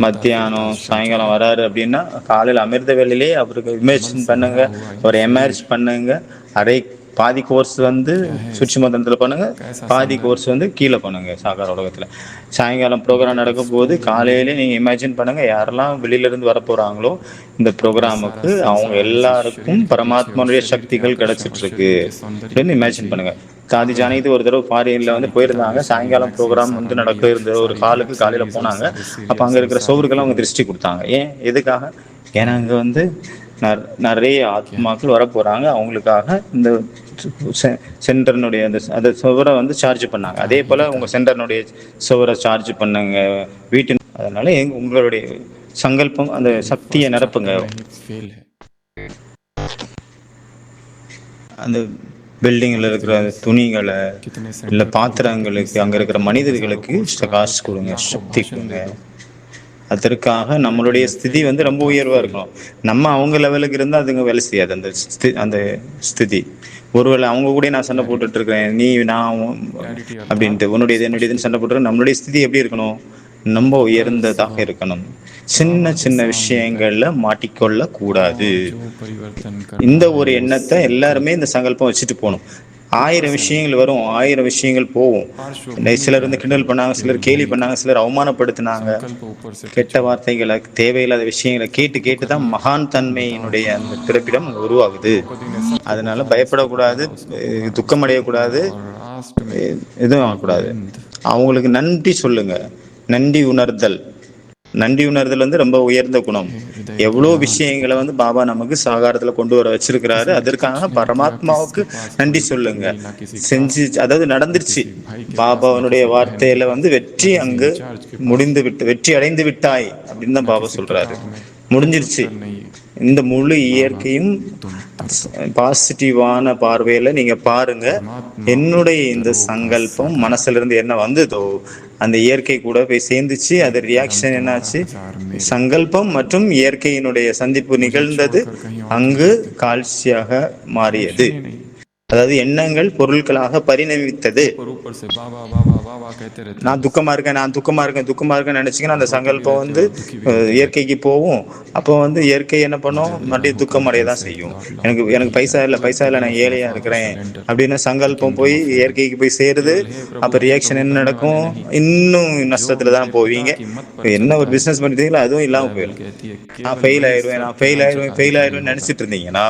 மத்தியானம் சாயங்காலம் வராரு அப்படின்னா காலையில் அமிர்த வேலையிலே அவருக்கு இமேஜின் பண்ணுங்க, ஒரு எமர்ஜ் பண்ணுங்க. பாதி கோர்ஸ் வந்து சுட்சுமந்திரத்தில் பண்ணுங்க, பாதி கோர்ஸ் வந்து கீழே பண்ணுங்க சாகார உலகத்துல. சாயங்காலம் ப்ரோக்ராம் நடக்கும் போது காலையிலே நீங்க இமேஜின் பண்ணுங்க, யாரெல்லாம் வெளியில இருந்து வர போறாங்களோ இந்த ப்ரோக்ராமுக்கு அவங்க எல்லாருக்கும் பரமாத்மனுடைய சக்திகள் கிடைச்சிட்டு இருக்கு அப்படின்னு இமேஜின் பண்ணுங்க. காதி ஜானகி ஒரு தடவை ஃபாரின்ல வந்து போயிருந்தாங்க, சாயங்காலம் ப்ரோக்ராம் வந்து நடக்க இருந்த ஒரு காலுக்கு காலையில போனாங்க. அப்ப அங்க இருக்கிற சோறுக்கெல்லாம் அவங்க திருஷ்டி கொடுத்தாங்க. ஏன், எதுக்காக? ஏன்னா அங்க வந்து நிறைய ஆத்மாக்கள் வர போறாங்க, அவங்களுக்காக இந்த சென்டர்னுடைய அந்த சுவரை வந்து சார்ஜ் பண்ணாங்க. அதே போல உங்க சென்டர்னுடைய சுவரை சார்ஜ் பண்ணுங்க வீட்டின். அதனால உங்களுடைய சங்கல்பம் அந்த சக்தியை நிரப்புங்க. அந்த பில்டிங்ல இருக்கிற துணிகளை இல்ல பாத்திரங்களுக்கு, அங்க இருக்கிற மனிதர்களுக்கு காசு கொடுங்க, சக்தி கொடுங்க. அதற்காக நம்மளுடைய ஸ்திதி வந்து ரொம்ப உயர்வா இருக்கணும். நம்ம அவங்க லெவலுக்கு இருந்தால் அதுங்க வேலை செய்யாது. அந்த ஸ்திதி ஒருவேளை அவங்க கூட நான் சண்டை போட்டுட்டு இருக்கிறேன், நீ நான் அப்படின்ட்டு உன்னுடையது என்னுடையதுன்னு சண்டை போட்டுருக்கேன். நம்மளுடைய ஸ்திதி எப்படி இருக்கணும், ரொம்ப உயர்ந்ததாக இருக்கணும். சின்ன சின்ன விஷயங்கள்ல மாட்டிக்கொள்ள கூடாது. இந்த ஒரு எண்ணத்தை எல்லாருமே இந்த சங்கல்பம் வச்சுட்டு போகணும். 1000 விஷயங்கள் வரும், 1000 விஷயங்கள் போகும். சிலர் வந்து கிண்டல் பண்ணாங்க, சிலர் கேலி பண்ணாங்க, சிலர் அவமானப்படுத்தினாங்க. கெட்ட வார்த்தைகளை, தேவையில்லாத விஷயங்களை கேட்டு கேட்டுதான் மகான் தன்மையினுடைய அந்த பிறப்பிடம் உருவாகுது. அதனால பயப்படக்கூடாது, துக்கம் அடையக்கூடாது, எதுவும் ஆகக்கூடாது. அவங்களுக்கு நன்றி சொல்லுங்க. நன்றி உணர்தல் வந்து ரொம்ப உயர்ந்த குணம். எவ்வளோ விஷயங்களை வந்து பாபா நமக்கு சாகாரத்துல கொண்டு வர வச்சிருக்கிறாரு, அதற்காக பரமாத்மாவுக்கு நன்றி சொல்லுங்க. செஞ்சு, அதாவது நடந்துருச்சு. பாபாவனுடைய வார்த்தையில வந்து வெற்றி அங்கு முடிந்து விட்டு, வெற்றி அடைந்து விட்டாய் அப்படின்னு தான் பாபா சொல்றாரு. முடிஞ்சிருச்சு. இந்த முழு இயற்கையும் பாசிட்டிவான பார்வையில நீங்க பாருங்க. என்னுடைய இந்த சங்கல்பம் மனசுல இருந்து என்ன வந்ததோ அந்த இயற்கை கூட போய் சேர்ந்துச்சு. அது ரியாக்ஷன் என்னாச்சு, சங்கல்பம் மற்றும் இயற்கையினுடைய சந்திப்பு நிகழ்ந்தது, அங்கு காட்சியாக மாறியது. அதாவது எண்ணங்கள் பொருட்களாக பரிணமித்தது. நான் துக்கமா இருக்கேன் நினைச்சிங்கன்னா அந்த சங்கல்பம் வந்து இயற்கைக்கு போகும். அப்போ வந்து இயற்கை என்ன பண்ணும், மறுபடியும் துக்கம் அடைய தான் செய்யும். எனக்கு பைசா இல்லை, நான் ஏழையா இருக்கிறேன் அப்படின்னு சங்கல்பம் போய் இயற்கைக்கு போய் சேருது. அப்ப ரியாக்ஷன் என்ன நடக்கும், இன்னும் நஷ்டத்துல தான் போவீங்க. என்ன ஒரு பிசினஸ் பண்ணிட்டீங்களோ அதுவும் இல்லாம போயிடும். நான் ஃபெயில் ஆயிடுவேன் நினைச்சிட்டு இருந்தீங்கன்னா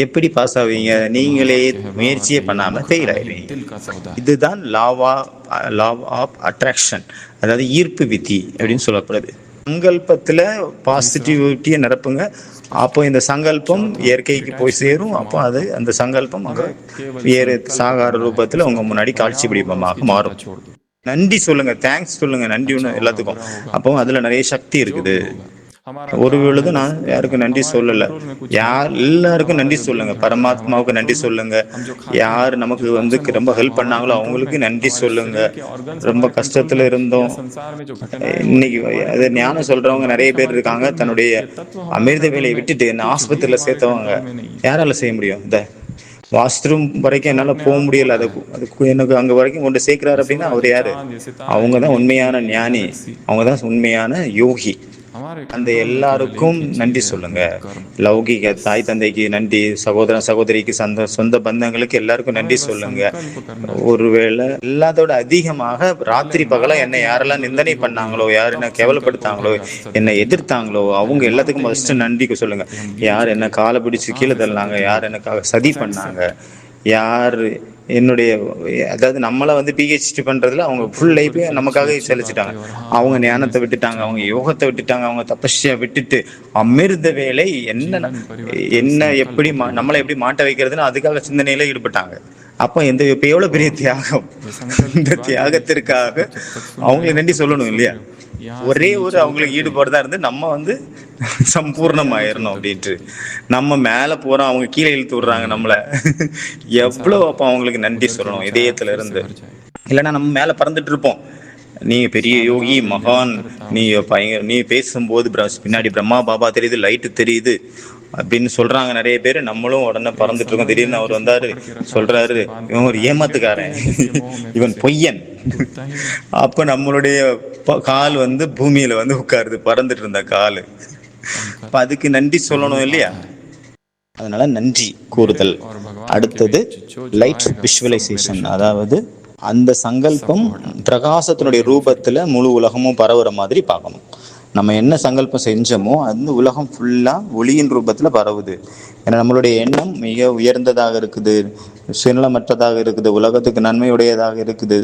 எப்படி பாஸ் ஆவீங்க? நீங்களே முயற்சியே பண்ணாம ஃபெயில் ஆயிடுவீங்க. இதுதான் லா ஆஃப் அட்ராக்ஷன், அதாவது ஈர்ப்பு விதி அப்படின்னு சொல்லப்படுது. சங்கல்பத்துல பாசிட்டிவிட்டியை நிரப்புங்க. அப்போ இந்த சங்கல்பம் இயற்கைக்கு போய் சேரும். அப்போ அந்த சங்கல்பம் அங்க வேறு சாகார ரூபத்துல உங்க முன்னாடி காட்சி பிடிப்பமாக மாறும். நன்றி சொல்லுங்க, தேங்க்ஸ் சொல்லுங்க, நன்றி ஒண்ணு எல்லாத்துக்கும். அப்போ அதுல நிறைய சக்தி இருக்குது. ஒரு பொழுது நான் யாருக்கும் நன்றி சொல்லல, எல்லாருக்கும் நன்றி சொல்லுங்க. பரமாத்மாவுக்கு நன்றி சொல்லுங்க. யார் நமக்கு வந்து ரொம்ப ஹெல்ப் பண்ணாங்களோ அவங்களுக்கு நன்றி சொல்லுங்க. ரொம்ப கஷ்டத்துல இருந்தோம், இன்னைக்கு அது ஞானம் சொல்றவங்க நிறைய பேர் இருக்காங்க. தன்னுடைய அமிர்த வேலையை விட்டுட்டு என்ன ஆஸ்பத்திரியில சேர்த்தவங்க யாரால செய்ய முடியும்? இந்த வாஷ்ரூம் வரைக்கும் என்னால போக முடியல, அதுக்கு எனக்கு அங்க வரைக்கும் கொண்டு சேர்க்கிறாரு அப்படின்னா அவர் யாரு? அவங்கதான் உண்மையான ஞானி, அவங்கதான் உண்மையான யோகி. அந்த எல்லாருக்கும் நன்றி சொல்லுங்க. லௌகிக தாய் தந்தைக்கு நன்றி, சகோதரன் சகோதரிக்கு, சொந்த பந்தங்களுக்கு எல்லாருக்கும் நன்றி சொல்லுங்க. ஒருவேளை எல்லாத்தோட அதிகமாக ராத்திரி பகலா என்னை யாரெல்லாம் நிந்தனை பண்ணாங்களோ, யார் என்ன கேவலப்படுத்தாங்களோ, என்னை எதிர்த்தாங்களோ அவங்க எல்லாத்துக்கும் ஃபர்ஸ்ட் நன்றி சொல்லுங்க. யார் என்ன காலை பிடிச்சு கீழே தள்ளினாங்க, யார் எனக்காக சதி பண்ணாங்க, யார் என்னுடைய, அதாவது நம்மளை வந்து பிஹெச்டி பண்றதுல அவங்க ஃபுல் லைஃபே நமக்காக செலுத்திட்டாங்க. அவங்க ஞானத்தை விட்டுட்டாங்க, அவங்க யோகத்தை விட்டுட்டாங்க, அவங்க தபஸ்யா விட்டுட்டு அமிர்த வேலை என்ன எப்படி நம்மளை எப்படி மாட்ட வைக்கிறதுன்னு அதுக்காக சிந்தனையில ஈடுபட்டாங்க. அப்ப இப்ப எவ்வளவு பெரிய தியாகம்! இந்த தியாகத்திற்காக அவங்களுக்கு நன்றி சொல்லணும் இல்லையா? ஒரே ஒரு அவங்களுக்கு ஈடுபாடுதான் இருந்து நம்ம வந்து சம்பூர்ணமாயிரணும் அப்படின்ட்டு நம்ம மேல போறோம், அவங்க கீழே இழுத்து விடுறாங்க நம்மள. எவ்வளவு அப்ப அவங்களுக்கு நன்றி சொல்லணும் இதயத்துல இருந்து. இல்லைன்னா நம்ம மேல பறந்துட்டு இருப்போம். நீ பெரிய யோகி மகான், நீ பேசும்போது பின்னாடி பிரம்மா பாபா தெரியுது, லைட்டு தெரியுது அப்படின்னு சொல்றாங்க நிறைய பேர். நம்மளும் உடனே பறந்துட்டு இருக்கோம். திடீர்னு அவர் வந்தாரு, சொல்றாரு இவன் ஒரு ஏமாத்துக்காரன், இவன் பொய்யன். அப்ப நம்மளுடைய கால் வந்து பூமியில வந்து உட்காருது, பறந்துட்டு இருந்த காலு. அப்ப அதுக்கு நன்றி சொல்லணும் இல்லையா? அதனால நன்றி கூறுதல். அடுத்தது லைட் விஷுவலைசேஷன், அதாவது அந்த சங்கல்பம் பிரகாசத்தினுடைய ரூபத்துல முழு உலகமும் பரவுற மாதிரி பார்க்கணும். நம்ம என்ன சங்கல்பம் செஞ்சோமோ அந்த உலகம் ஃபுல்லா ஒளியின் ரூபத்துல பரவுது. ஏன்னா நம்மளுடைய எண்ணம் மிக உயர்ந்ததாக இருக்குது, சுயநலமற்றதாக இருக்குது, உலகத்துக்கு நன்மையுடையதாக இருக்குது.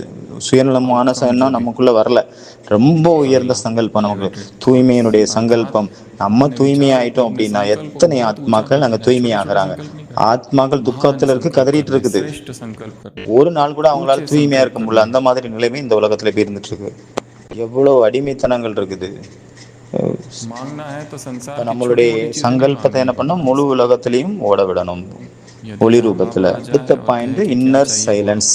சுயநலமான எண்ணம் நமக்குள்ள வரல, ரொம்ப உயர்ந்த சங்கல்பம் நமக்கு, தூய்மையினுடைய சங்கல்பம். நம்ம தூய்மையாயிட்டோம் அப்படின்னா எத்தனை ஆத்மாக்கள் அங்க தூய்மையாகிறாங்க. ஆத்மாக்கள் துக்கத்துல இருக்கு, கதறிட்டு இருக்குது. ஒரு நாள் கூட அவங்களால தூய்மையா இருக்க முடியல. அந்த மாதிரி நிலைமை இந்த உலகத்துல இருந்துட்டு இருக்கு. எவ்வளவு அடிமைத்தனங்கள் இருக்குது. நம்மளுடைய சங்கல்பத்தை என்ன பண்ணோம், முழு உலகத்திலையும் ஓட விடணும் ஒளி ரூபத்துல. அடுத்த பாயிண்ட் இன்னர் சைலன்ஸ்.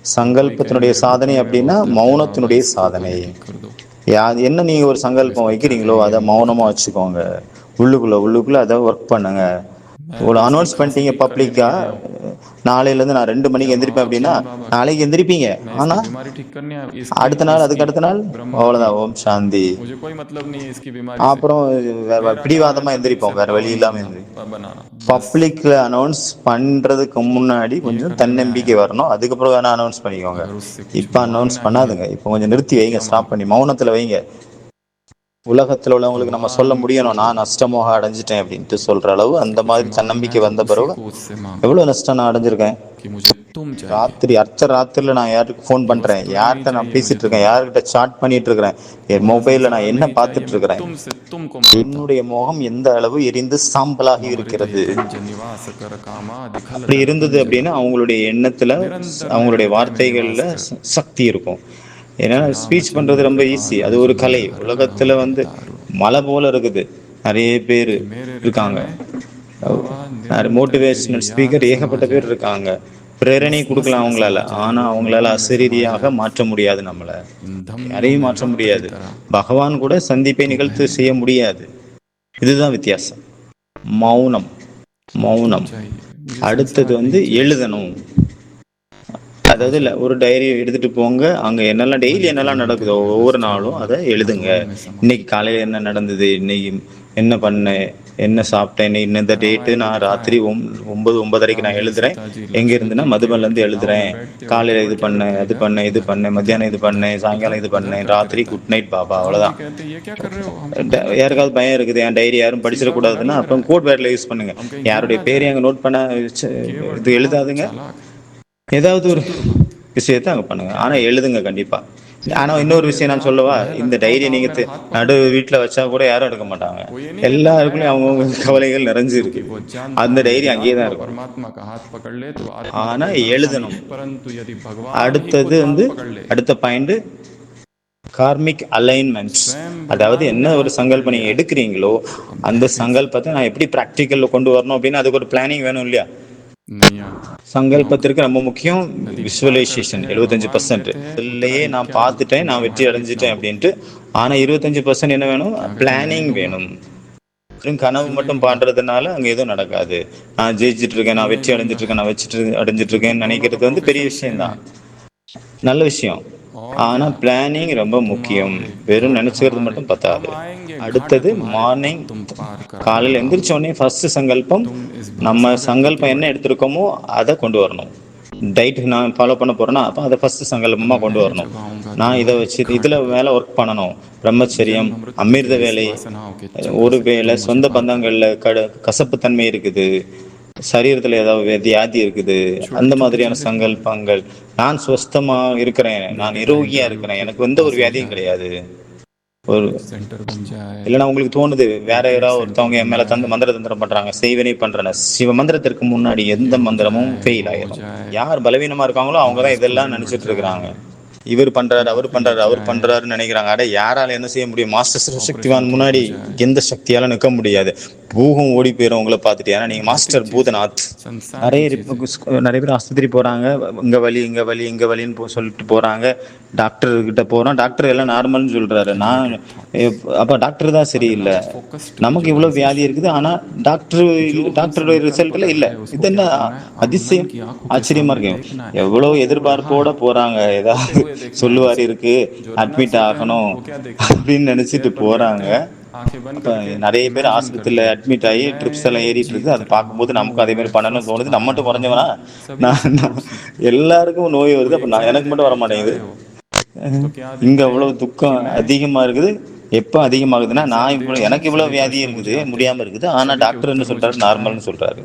சங்கல்பத்தினுடைய சாதனை அப்படின்னா மௌனத்தினுடைய சாதனை. என்ன நீங்க ஒரு சங்கல்பம் வைக்கிறீங்களோ அதை மௌனமா வச்சுக்கோங்க. உள்ளுக்குள்ள அதை ஒர்க் பண்ணுங்க. ஒரு அனௌன்ஸ் பண்ணிட்டீங்க பப்ளிக்கா, நாளையில இருந்து நான் 2 மணிக்கு எந்திரிப்பேன் அப்படின்னா நாளைக்கு எந்திரிப்பீங்க. ஆனா அடுத்த நாள், அதுக்கு அடுத்த நாள் அவ்வளவுதான், ஓம் சாந்தி. அப்புறம் பிடிவாதமா எந்திரிப்போம், வேற வழி இல்லாம பப்ளிக்ல அனௌன்ஸ் பண்றதுக்கு முன்னாடி கொஞ்சம் தன்னம்பிக்கை வரணும். அதுக்கப்புறம் வேணா அனௌன்ஸ் பண்ணிக்கோங்க. இப்ப அனௌன்ஸ் பண்ணாதுங்க. இப்ப கொஞ்சம் நிறுத்தி வைங்க, ஸ்டாப் பண்ணி மௌனத்துல வைங்க. உலகத்துல உள்ளவங்களுக்கு நம்ம சொல்ல முடியணும், நான் நஷ்டமோக அடைஞ்சிட்டேன் அப்படின்ட்டு சொல்ற அளவு அந்த மாதிரி தன்னம்பிக்கை வந்த பிறகு எவ்வளவு நஷ்டம் நான் அடைஞ்சிருக்கேன். ராத்திரில நான் யாருக்கு போன் பண்றேன், யார்கிட்ட நான் பேசிட்டு இருக்கேன், யார்கிட்ட சாட் பண்ணிட்டு இருக்கிறேன், என் மொபைல்ல நான் என்ன பார்த்துட்டு இருக்கிறேன், என்னுடைய முகம் எந்த அளவு எரிந்து சாம்பலாகி இருக்கிறது. அப்படி இருந்தது அப்படின்னா அவங்களுடைய எண்ணத்துல, அவங்களுடைய வார்த்தைகள்ல சக்தி இருக்கும். ஏன்னா ஸ்பீச் பண்றது ரொம்ப ஈஸி, அது ஒரு கலை. உலகத்துல வந்து மலை போல இருக்குது, நிறைய பேர் இருக்காங்க, மோட்டிவேஷனல் ஸ்பீக்கர் ஏகப்பட்ட பேர் இருக்காங்க, பிரேரணை கொடுக்கலாம் அவங்களால. ஆனா அவங்களால அசரீரியாக மாற்ற முடியாது, நம்மள யாரையும் மாற்ற முடியாது. பகவான் கூட சந்திப்பை நிகழ்த்து செய்ய முடியாது. இதுதான் வித்தியாசம். மௌனம். அடுத்தது வந்து எழுதணும். அதாவது இல்ல, ஒரு டைரி எடுத்துட்டு போங்க. அங்க என்னெல்லாம் டெய்லி என்னெல்லாம் நடக்குதோ ஒவ்வொரு நாளும் அதை எழுதுங்க. இன்னைக்கு காலையில என்ன நடந்தது, இன்னைக்கு என்ன பண்ணேன், என்ன சாப்பிட்டேன், இன்னைக்கு இந்த டேட்டு, நான் ராத்திரி 9:30க்கு நான் எழுதுறேன். எங்க இருந்துன்னா மதுபன்ல இருந்து எழுதுறேன். காலையில இது பண்ணேன், அது பண்ணேன், இது பண்ணேன், மத்தியானம் இது பண்ணேன், சாயங்காலம் இது பண்ணேன், ராத்திரி குட் நைட் பாபா, அவ்வளவுதான். யாருக்காவது பயம் இருக்குது என் டைரி யாரும் படிச்சிடக்கூடாதுன்னா அப்புறம் கோட் வேர்ட்ல யூஸ் பண்ணுங்க. யாருடைய பேரையும் அங்க நோட் பண்ண இது எழுதாதுங்க. ஏதாவது ஒரு விஷயத்த அங்க பண்ணுங்க, ஆனா எழுதுங்க கண்டிப்பா. ஆனா இன்னொரு விஷயம் நான் சொல்லவா, இந்த டைரி நீங்க நடு வீட்டுல வச்சா கூட யாரும் எடுக்க மாட்டாங்க. எல்லாருக்குள்ளயும் அவங்கவுங்க கவலைகள் நிறைஞ்சு இருக்கு. அந்த டைரி அங்கேயே தான் இருக்கும். ஆனா எழுதணும். அடுத்தது வந்து அடுத்த பாயிண்ட் கார்மிக் அலைன்மெண்ட். அதாவது என்ன ஒரு சங்கல்பம் நீங்க எடுக்கிறீங்களோ அந்த சங்கல்பத்தை நான் எப்படி பிராக்டிக்கல்ல கொண்டு வரணும் அப்படின்னு அதுக்கு ஒரு பிளானிங் வேணும் இல்லையா? சங்கல்பத்திற்கு ரொம்ப முக்கியம் விசுவலைசேஷன். 75% இதுலயே நான் பார்த்துட்டேன், நான் வெற்றி அடைஞ்சிட்டேன் அப்படின்ட்டு. ஆனா 25% என்ன வேணும்? பிளானிங் வேணும். கனவு மட்டும் பாடுறதுனால அங்க எதுவும் நடக்காது. நான் ஜெயிச்சிட்டு இருக்கேன், நான் வெற்றி அடைஞ்சிட்டு இருக்கேன், நான் அடைஞ்சிட்டு இருக்கேன்னு நினைக்கிறது வந்து பெரிய விஷயம்தான், நல்ல விஷயம். ஆனா பிளானிங் ரொம்ப முக்கியம். வெறும் நினைச்சுக்கிறது மட்டும் பத்தாது. அடுத்தது மார்னிங், காலையில் எந்திரிச்ச உடனே ஃபர்ஸ்ட் சங்கல்பம், நம்ம சங்கல்பம் என்ன எடுத்திருக்கோமோ அதை கொண்டு வரணும். டைட்டுக்கு நான் ஃபாலோ பண்ண போறேன்னா அப்போ அதை ஃபர்ஸ்ட் சங்கல்பமா கொண்டு வரணும். நான் இதை வச்சு இதுல வேலை ஒர்க் பண்ணணும். பிரம்மச்சரியம், அமிர்த வேலை, ஒரு வேலை சொந்த பந்தங்கள்ல கசப்புத்தன்மை இருக்குது, சரீரத்துல ஏதாவது வியாதி இருக்குது, அந்த மாதிரியான சங்கல்பங்கள். நான் சுவஸ்தமா இருக்கிறேன், நான் நிரோகியா இருக்கிறேன், எனக்கு எந்த ஒரு வியாதியும் கிடையாது. ஒரு இல்லைன்னா உங்களுக்கு தோணுது வேற யாராவது ஒருத்தவங்க என் மேல தந்து மந்திர தந்திரம் பண்றாங்க, செய்வனே பண்றேன். சிவ மந்திரத்திற்கு முன்னாடி எந்த மந்திரமும் ஃபெயில் ஆயிடும். யார் பலவீனமா இருக்காங்களோ அவங்கதான் இதெல்லாம் நினைச்சிட்டு இருக்கிறாங்க. இவர் பண்றாரு, அவர் பண்றாரு, அவர் பண்றாருன்னு நினைக்கிறாங்க. அட யாரால என்ன செய்ய முடியும்? மாஸ்டர் சக்திவான் முன்னாடி எந்த சக்தியால நிற்க முடியாது. பூகம் ஓடி போயிடும் உங்களை பார்த்துட்டு. ஏன்னா நீங்க மாஸ்டர் பூதநாத். நிறைய பேர் ஆஸ்பத்திரி போறாங்க, இங்க வலி இங்க வலி இங்க வலின்னு சொல்லிட்டு போறாங்க. டாக்டர் கிட்ட போறோம், டாக்டர் எல்லாம் நார்மல்னு சொல்றாரு. நான் அப்ப டாக்டர் தான் சரியில்லை. நமக்கு இவ்வளவு வியாதி இருக்குது, ஆனா டாக்டருடைய ரிசல்ட்ல இல்ல. இது என்ன அதிசயம், ஆச்சரியமா இருக்கு. எவ்வளவு எதிர்பார்ப்போட போறாங்க, ஏதாவது சொல்லுவாரு இருக்கு, அட்மிட் ஆகணும் அப்படின்னு நினைச்சிட்டு போறாங்க. நிறைய பேர் ஆஸ்பத்திரியில அட்மிட் ஆகி ட்ரிப்ஸ் எல்லாம் ஏறிட்டு இருக்கு. அதை பார்க்கும்போது நமக்கு அதே மாதிரி பண்ணணும்னு தோணுது. நம்ம மட்டும் குறைஞ்சவனா? எல்லாருக்கும் நோய் வருது, அப்ப எனக்கு மட்டும் வர மாட்டேங்குது. இங்க அவ்வளவு துக்கம் அதிகமா இருக்குது. எப்ப அதிகமாகுதுன்னா, எனக்கு இவ்வளவு வியாதி இருக்குது, முடியாம இருக்குது, ஆனா டாக்டர் என்ன சொல்றாரு? நார்மல்னு சொல்றாரு.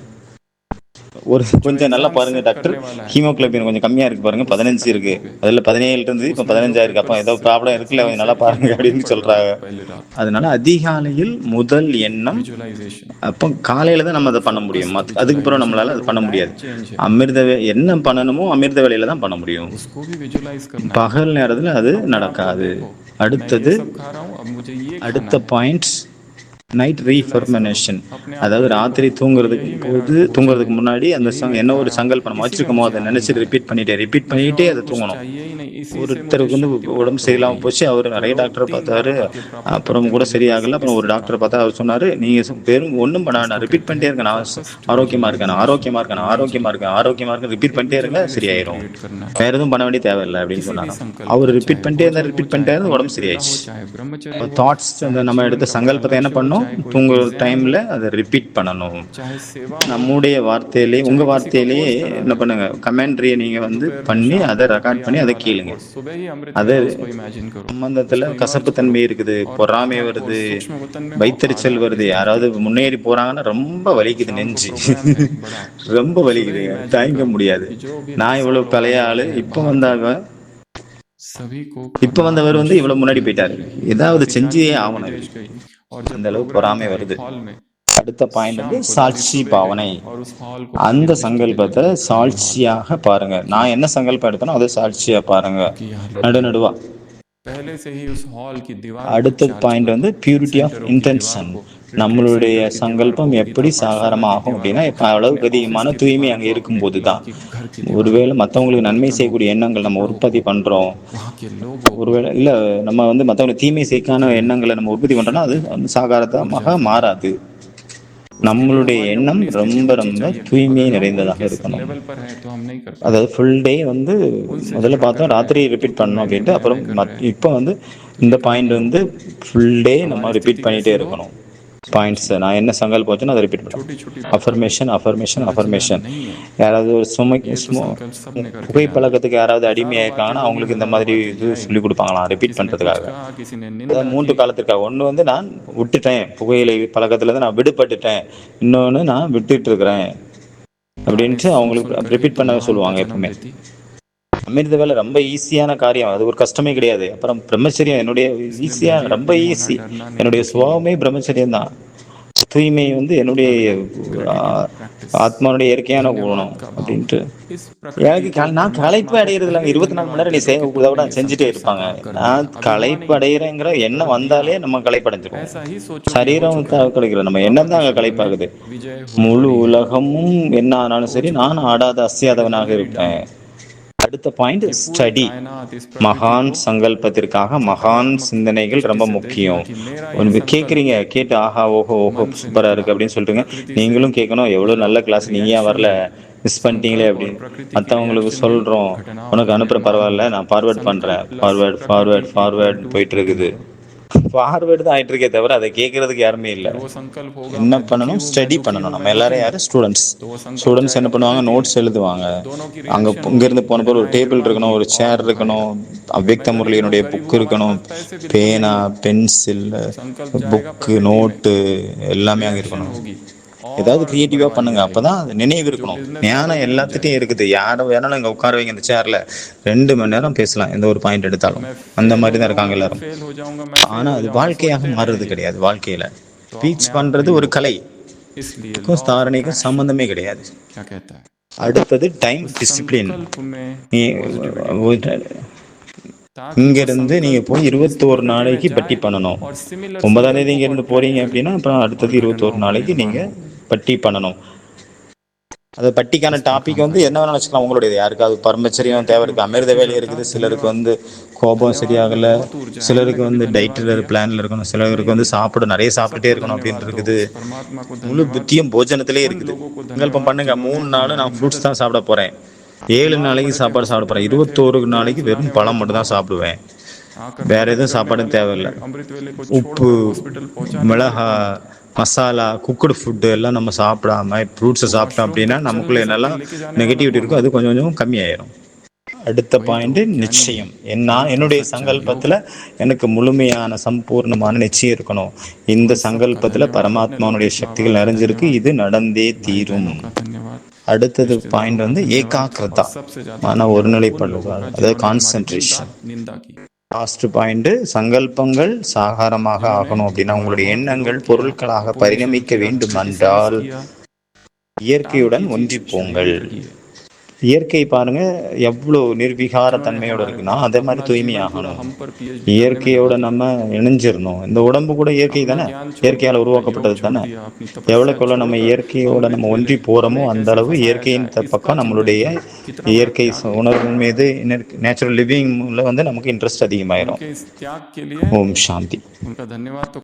ஒரு கொஞ்சம் நல்லா பாருங்க, டாக்டர் ஹீமோகுளோபின் கொஞ்சம் கம்மியா இருக்கு பாருங்க, 15 இருக்கு, அதுல 17 இருந்தது, இப்ப 15 இருக்கு, அப்ப ஏதோ ப்ராப்ளம் இருக்குல்ல, கொஞ்சம் நல்லா பாருங்க அப்படின்னு சொல்றாங்க. அதனால அதிகாலையில் முதல் எண்ணம். அப்போ காலையில தான் நம்ம அதை பண்ண முடியும், அதுக்கப்புறம் நம்மளால அதை பண்ண முடியாது. என்ன பண்ணணுமோ அமிர்த வேலையில தான் பண்ண முடியும், பகல் நேரத்துல அது நடக்காது. அடுத்த பாயிண்ட் நைட் ரீஃபர்மனேஷன். அதாவது ராத்திரி தூங்குறதுக்கு முன்னாடி அந்த என்ன ஒரு சங்கல்பம் நம்ம வச்சிருக்கோமோ அதை நினைச்சு ரிப்பீட் பண்ணிட்டே அதை தூங்கணும். ஒருத்தருக்கு வந்து உடம்பு சரியில்லாம போச்சு, அவர் நிறைய டாக்டரை பார்த்தாரு, அப்புறம் கூட சரியாகல. அப்புறம் ஒரு டாக்டரை பார்த்தா அவர் சொன்னாரு, நீங்க வெறும் ஒன்றும் பண்ண வேண்டாம், ரிப்பீட் பண்ணிட்டே இருக்க, நான் ஆரோக்கியமா இருக்கேன், ஆரோக்கியமா இருக்கேன், ஆரோக்கியமா இருக்கேன், ஆரோக்கியமா இருக்கேன், ரிப்பீட் பண்ணிட்டே இருங்க, சரியாயிரும், வேற எதுவும் பண்ண வேண்டிய தேவையில்லை அப்படின்னு சொன்னாங்க. அவர் ரிப்பீட் பண்ணிட்டே இருந்தா உடம்பு சரியாயிடுச்சு. தாட்ஸ், நம்ம எடுத்த சங்கல்பத்தை என்ன பண்ணணும்? தூங்குற டைம்ல அதை ரிப்பீட் பண்ணணும். நம்முடைய வார்த்தையிலேயே, உங்க வார்த்தையிலேயே என்ன பண்ணுங்க, கமெண்ட்ரியை நீங்க வந்து பண்ணி அதை ரெக்கார்ட் பண்ணி அதை கேளுங்க. அது சம்பந்தத்துல கசப்பு தன்மை இருக்குது, பொறாமை வருது, வைத்தறிச்சல் வருது, யாராவது முன்னேறி போறாங்கன்னா ரொம்ப வலிக்குது, நெஞ்சு ரொம்ப வலிக்குது, தாங்க முடியாது. நான் இவ்வளவு பழைய ஆளு, இப்ப வந்தவர் வந்து இவ்வளவு முன்னாடி போயிட்டாரு, ஏதாவது செஞ்சே ஆகணும், அந்த அளவு பொறாமை வருது. அடுத்த பாயிண்ட் வந்து சாட்சி பாவனை. அந்த சங்கல்பத்தை சாட்சியாக பாருங்க. நான் என்ன சங்கல்பம் எடுத்தனோ அதை சாட்சியா பாருங்க, நடுவா. அடுத்த பாயிண்ட் வந்து பியூரிட்டி ஆஃப் இன்டென்ஷன். நம்மளுடைய சங்கல்பம் எப்படி சாகாரமா ஆகும் அப்படின்னா, இப்ப அளவுக்கு அதிகமான தூய்மை அங்க இருக்கும் போதுதான். ஒருவேளை மற்றவங்களுக்கு நன்மை செய்யக்கூடிய எண்ணங்கள் நம்ம உற்பத்தி பண்றோம், ஒருவேளை இல்ல நம்ம வந்து மற்றவங்களுக்கு தீமை செய்யக்கான எண்ணங்களை நம்ம உற்பத்தி பண்றோம்னா அது சாகாரமாக மாறாது. நம்மளுடைய எண்ணம் ரொம்ப ரொம்ப தூய்மை நிறைந்ததாக இருக்கணும். அதாவது ஃபுல் டே வந்து முதல்ல பார்த்தோம் ராத்திரி ரிப்பீட் பண்ணணும் அப்படின்ட்டு, அப்புறம் இப்போ வந்து இந்த பாயிண்ட் வந்து ஃபுல் டே நம்ம ரிப்பீட் பண்ணிகிட்டே இருக்கணும். பாயிண்ட்ஸ் நான் என்ன சங்கல்பம் வச்சோன்னா அதை ரிப்பீட் பண்ணணும். Affirmation affirmation affirmation. யாராவது ஒரு புகைப்பழக்கத்துக்கு யாராவது அடிமையாயிருக்காங்கன்னா அவங்களுக்கு இந்த மாதிரி இது சொல்லி கொடுப்பாங்களாம் ரிப்பீட் பண்ணுறதுக்காக. அதாவது 3 காலத்திற்காக. ஒன்று வந்து நான் விட்டுட்டேன், புகையிலை பழக்கத்துலேருந்து நான் விடுபட்டுட்டேன், இன்னொன்று நான் விட்டுட்டு இருக்கிறேன் அப்படின்ட்டு அவங்களுக்கு ரிப்பீட் பண்ண சொல்லுவாங்க எப்பவுமே. அமிர்த வேலை ரொம்ப ஈஸியான காரியம், அது ஒரு கஷ்டமே கிடையாது. அப்புறம் பிரம்மச்சரியம் என்னுடைய ஈஸியாக ரொம்ப ஈஸி. என்னுடைய சுபாவமே பிரம்மச்சரியம் தான். தூய்மை வந்து என்னுடைய ஆத்மாவுடைய இயற்கையான குணம் அப்படின்ட்டு. எனக்கு நான் களைப்பு அடையிறது இல்லை. 24 மணி நேரம் நீ உதவிட செஞ்சுட்டே இருப்பாங்க. நான் களைப்பு அடைகிறேங்கிற எண்ணம் வந்தாலே நம்ம களைப்படைஞ்சிருவோம். சரீரம் கிடைக்கிற நம்ம எண்ணம் தான் அங்கே களைப்பாகுது. முழு உலகமும் என்ன ஆனாலும் சரி நான் ஆடாத அசையாதவனாக இருப்பேன். அடுத்த பாயிண்ட் ஸ்டடி. மகான் சங்கல்பத்திற்காக மகான் சிந்தனைகள் ரொம்ப முக்கியம். கேட்குறீங்க, கேட்டு ஆஹா ஓஹோ ஓஹோ சூப்பராக இருக்குது அப்படின்னு சொல்லிட்டுங்க. நீங்களும் கேட்கணும், எவ்வளோ நல்ல கிளாஸ், நீங்கள் ஏன் வரல, மிஸ் பண்ணிட்டீங்களே அப்படின்னு. மற்றவங்களுக்கு சொல்கிறோம், உனக்கு அனுப்புகிற பரவாயில்ல, நான் ஃபார்வேர்ட் பண்ணுறேன். ஃபார்வேர்ட் போயிட்டு இருக்குது. ஃபார்வேர்டு தான் ஆகிட்டு இருக்கே தவிர அதை கேட்கறதுக்கு யாருமே இல்லை. என்ன பண்ணணும், ஸ்டடி பண்ணணும். நம்ம எல்லாரும் யாரு ஸ்டூடெண்ட்ஸ் என்ன பண்ணுவாங்க, நோட்ஸ் எழுதுவாங்க. இங்கேருந்து போனப்போ ஒரு டேபிள் இருக்கணும், ஒரு சேர் இருக்கணும், அவ்யக்த முரளியினுடைய புக்கு இருக்கணும், பேனா பென்சில் புக்கு நோட்டு எல்லாமே அங்கே இருக்கணும். ஏதாவது கிரியேட்டிவா பண்ணுங்க, அப்பதான் அது நினைவு இருக்கணும். ஞானம் எல்லாத்துட்டையும் இருக்குது. யாரை வேணாலும் இங்க உட்கார வைங்க, இந்த சேர்ல 2 மணி நேரம் பேசலாம், எந்த ஒரு பாயிண்ட் எடுத்தாலும். அந்த மாதிரி தான் இருக்காங்க எல்லாரும். ஆனா அது வாழ்க்கையாக மாறுறது கிடையாது. வாழ்க்கையில ஸ்பீச் பண்றது ஒரு கலை, தாரணைக்கும் சம்பந்தமே கிடையாது. அடுத்தது டைம் டிசிப்ளின். இங்க இருந்து நீங்க போய் 21 நாளைக்கு பட்டி பண்ணணும். 9ஆம் தேதி இங்க இருந்து போறீங்க அப்படின்னா அப்புறம் அடுத்தது 21 நாளைக்கு நீங்க பட்டி பண்ணணும். அது பட்டிக்கான டாபிக் வந்து என்ன வேணாலும் வச்சுக்கலாம் உங்களுடைய. யாருக்காவது பரமச்சரியம் தேவை இருக்கு, அமிர்த வேலை இருக்குது, சிலருக்கு வந்து கோபம் சரியாகல, சிலருக்கு வந்து டைட்ல பிளான்ல இருக்கணும், சிலருக்கு வந்து நிறைய சாப்பிட்டுட்டே இருக்கணும் அப்படின்னு இருக்குது. முழு புத்தியும் போஜனத்திலே இருக்குது. சங்கல்பம் பண்ணுங்க, 3 நாள் நான் ஃப்ரூட்ஸ் தான் சாப்பிட போறேன், 7 நாளைக்கு சாப்பாடு சாப்பிட போறேன், 21 நாளைக்கு வெறும் பழம் மட்டும் தான் சாப்பிடுவேன், வேற எதுவும் சாப்பாடும் தேவையில்லை. உப்பு மிளகா மசாலா குக்குடு ஃபுட்டு எல்லாம் நம்ம சாப்பிடாம ஃப்ரூட்ஸை சாப்பிட்டோம் அப்படின்னா நமக்குள்ள என்னெல்லாம் நெகட்டிவிட்டி இருக்கோ அது கொஞ்சம் கொஞ்சம் கம்மியாயிரும். அடுத்த பாயிண்ட் நிச்சயம். என்னுடைய சங்கல்பத்தில் எனக்கு முழுமையான சம்பூர்ணமான நிச்சயம் இருக்கணும். இந்த சங்கல்பத்தில் பரமாத்மாவுடைய சக்திகள் நிறைஞ்சிருக்கு, இது நடந்தே தீரும். அடுத்தது பாயிண்ட் வந்து ஏகாக்கிரதா, மன ஒருநிலைப்படுதல், அதாவது கான்சென்ட்ரேஷன். லாஸ்ட் பாயிண்ட், சங்கல்பங்கள் சாகாரமாக ஆகணும் அப்படின்னா உங்களுடைய எண்ணங்கள் பொருட்களாக பரிணமிக்க வேண்டும் என்றால் இயற்கையுடன் ஒன்றி போங்கள். இயற்கை பாருங்க எவ்வளவு நிர்விகார தன்மையோட இருக்குன்னா அதே மாதிரி தூய்மையாகணும். இயற்கையோட நம்ம இணைஞ்சிடணும். இந்த உடம்பு கூட இயற்கை தானே, இயற்கையால் உருவாக்கப்பட்டது தானே. எவ்வளவுக்கு நம்ம இயற்கையோட நம்ம ஒன்றி போறோமோ அந்த அளவு இயற்கையின் பக்கம் நம்மளுடைய இயற்கை உணர்வு மீது நேச்சுரல் லிவிங்ல வந்து நமக்கு இன்ட்ரெஸ்ட் அதிகமாயிரும். ஓம் சாந்தி.